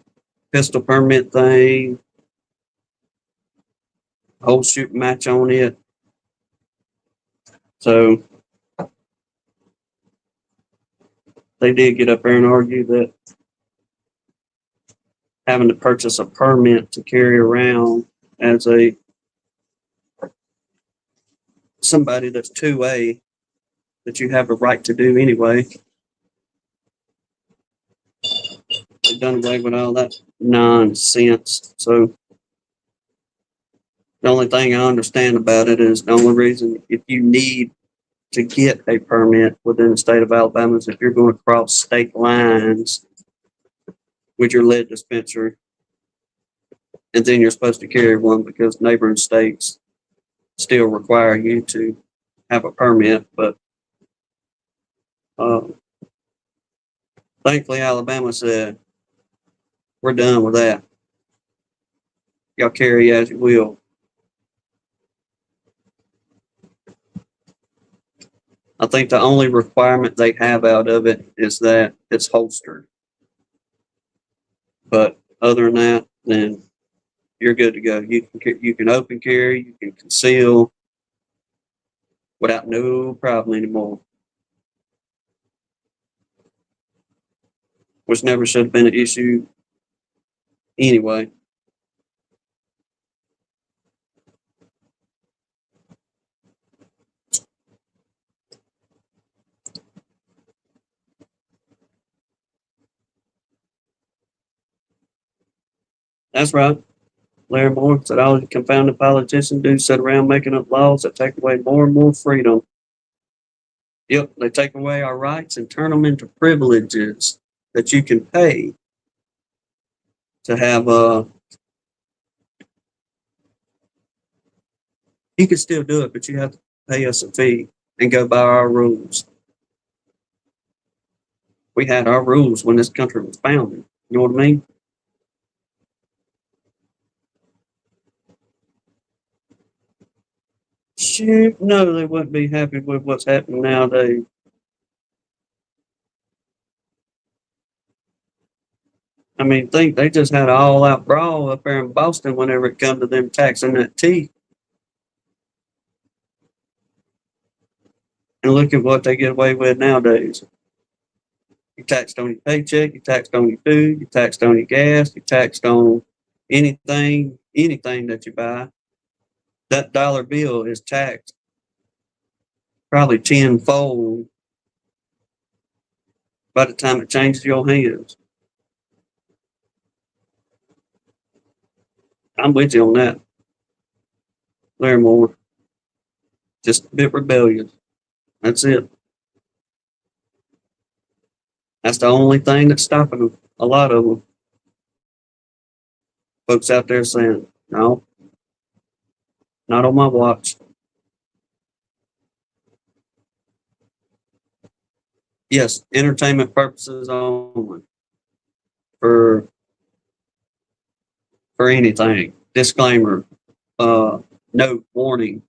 pistol permit thing, whole shooting match on it. So they did get up there and argue that having to purchase a permit to carry around as a somebody that's 2A that you have a right to do anyway. They've done away with all that nonsense. So the only thing I understand about it is the only reason if you need to get a permit within the state of Alabama is if you're going to cross state lines with your lead dispenser, and then you're supposed to carry one because neighboring states still require you to have a permit. But thankfully, Alabama said, we're done with that. Y'all carry as you will. I think the only requirement they have out of it is that it's holstered. But other than that, then you're good to go. You can open carry, you can conceal without no problem anymore. Which never should have been an issue anyway. That's right. Larry Moore said all the confounded politicians do sit around making up laws that take away more and more freedom. Yep, they take away our rights and turn them into privileges that you can pay to have you can still do it, but you have to pay us a fee and go by our rules. We had our rules when this country was founded. You know what I mean? Shit, no, they wouldn't be happy with what's happening nowadays. I mean, think they just had an all-out brawl up there in Boston whenever it come to them taxing that tea. And look at what they get away with nowadays. You taxed on your paycheck, you taxed on your food, you taxed on your gas, you taxed on anything that you buy. That dollar bill is taxed probably tenfold by the time it changes your hands. I'm with you on that. Larry Moore. Just a bit rebellious. That's it. That's the only thing that's stopping them. A lot of them. Folks out there saying, no, not on my watch. Yes, entertainment purposes only. For anything. Disclaimer. Note, warning.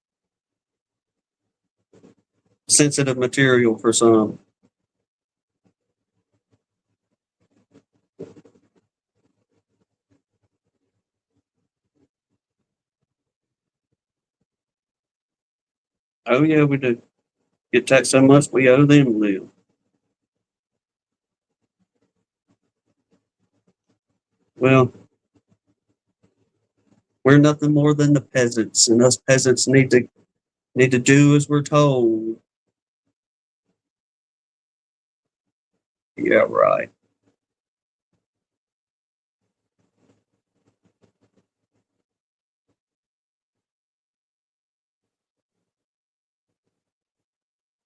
Sensitive material for some. Oh yeah, we do. Get taxed so much we owe them to live. Well, we're nothing more than the peasants, and us peasants need to do as we're told. Yeah, right.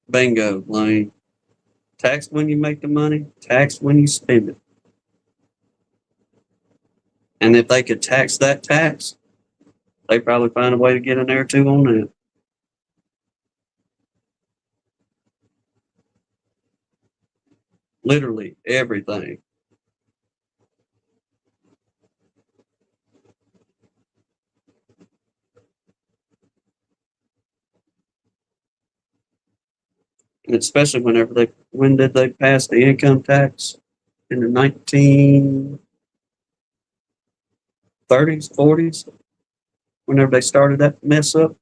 Bingo, Lane. Tax when you make the money, tax when you spend it. And if they could tax that tax, they probably find a way to get in there too on that. Literally everything. And especially when did they pass the income tax? In the 1930s, 40s? Whenever they started that mess up,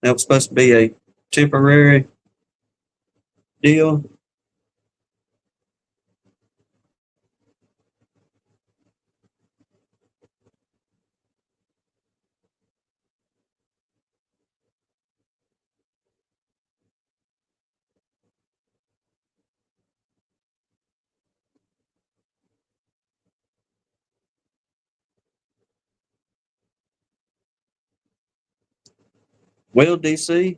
that was supposed to be a temporary deal. Well, DC,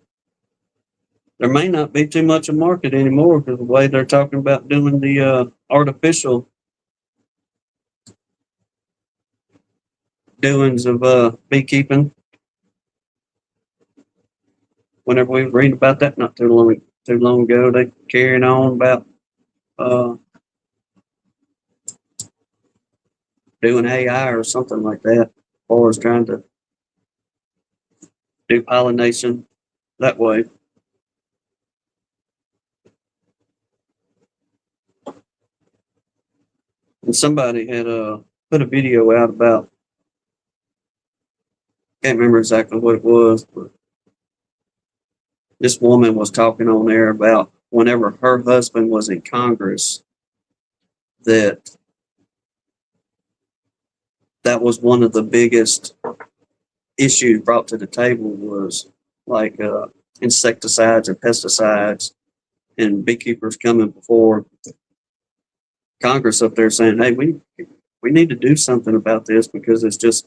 there may not be too much of market anymore because the way they're talking about doing the artificial doings of beekeeping. Whenever we were reading about that not too long ago, they carrying on about uh, doing AI or something like that, or as trying to do pollination that way. And somebody had put a video out about, can't remember exactly what it was, but this woman was talking on there about whenever her husband was in Congress, that that was one of the biggest issues brought to the table was like insecticides and pesticides, and beekeepers coming before Congress up there saying, "Hey, we need to do something about this because it's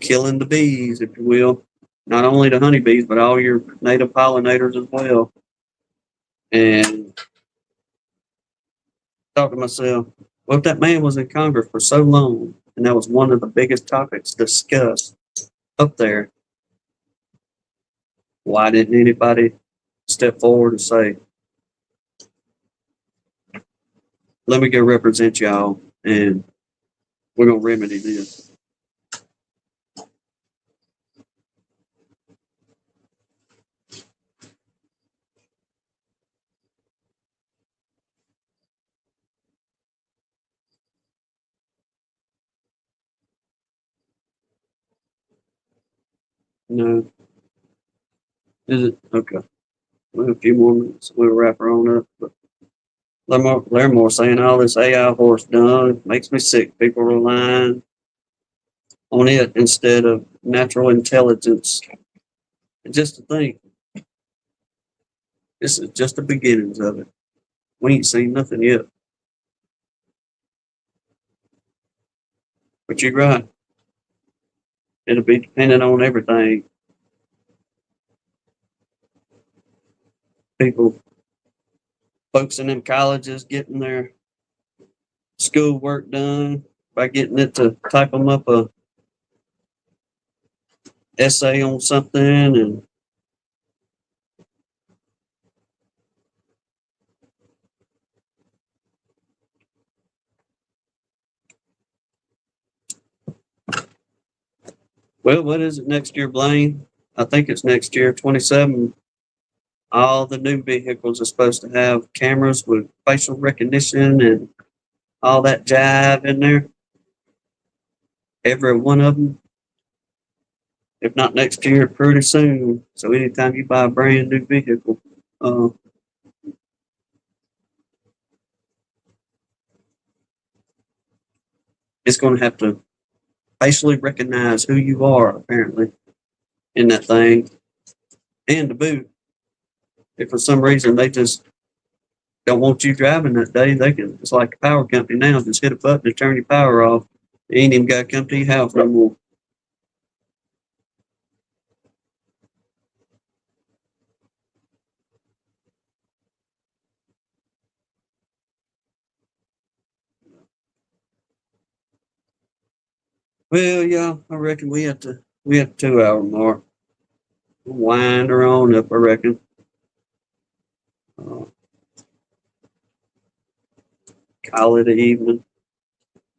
killing the bees, if you will, not only the honeybees but all your native pollinators as well." And thought to myself, well, if that man was in Congress for so long, and that was one of the biggest topics discussed up there, why didn't anybody step forward and say, let me go represent y'all and we're going to remedy this? No. Is it? Okay. Well, a few more minutes. We'll wrap her on up. But Larimore saying all this AI horse done makes me sick. People relying on it instead of natural intelligence. And just to think, this is just the beginnings of it. We ain't seen nothing yet. But you're right. It'll be dependent on everything. People, folks in them colleges getting their school work done by getting it to type them up a essay on something, and well, what is it next year, Blaine? I think it's next year, 27. All the new vehicles are supposed to have cameras with facial recognition and all that jive in there. Every one of them. if not next year, pretty soon. So anytime you buy a brand new vehicle, it's going to have to facially recognize who you are, apparently, in that thing. And to boot, if for some reason they just don't want you driving that day, they can, it's like a power company now, just hit a button to turn your power off. You ain't even got to come to your house no more. Well, yeah, I reckon we have to 2 hour mark. We'll wind her on up, I reckon. Call it an evening.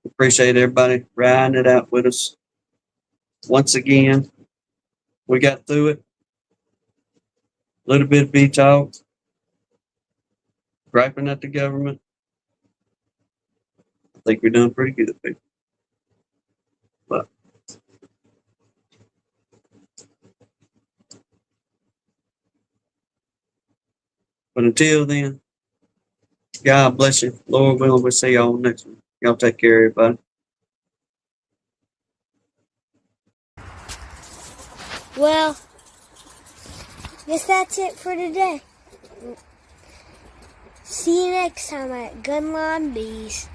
Appreciate everybody riding it out with us. Once again, we got through it. A little bit of bee talk, griping at the government. I think we're doing pretty good, people. But until then, God bless you. Lord willing, we'll see y'all next one. Y'all take care, everybody. Well, guess that's it for today. See you next time at Gunline Bees.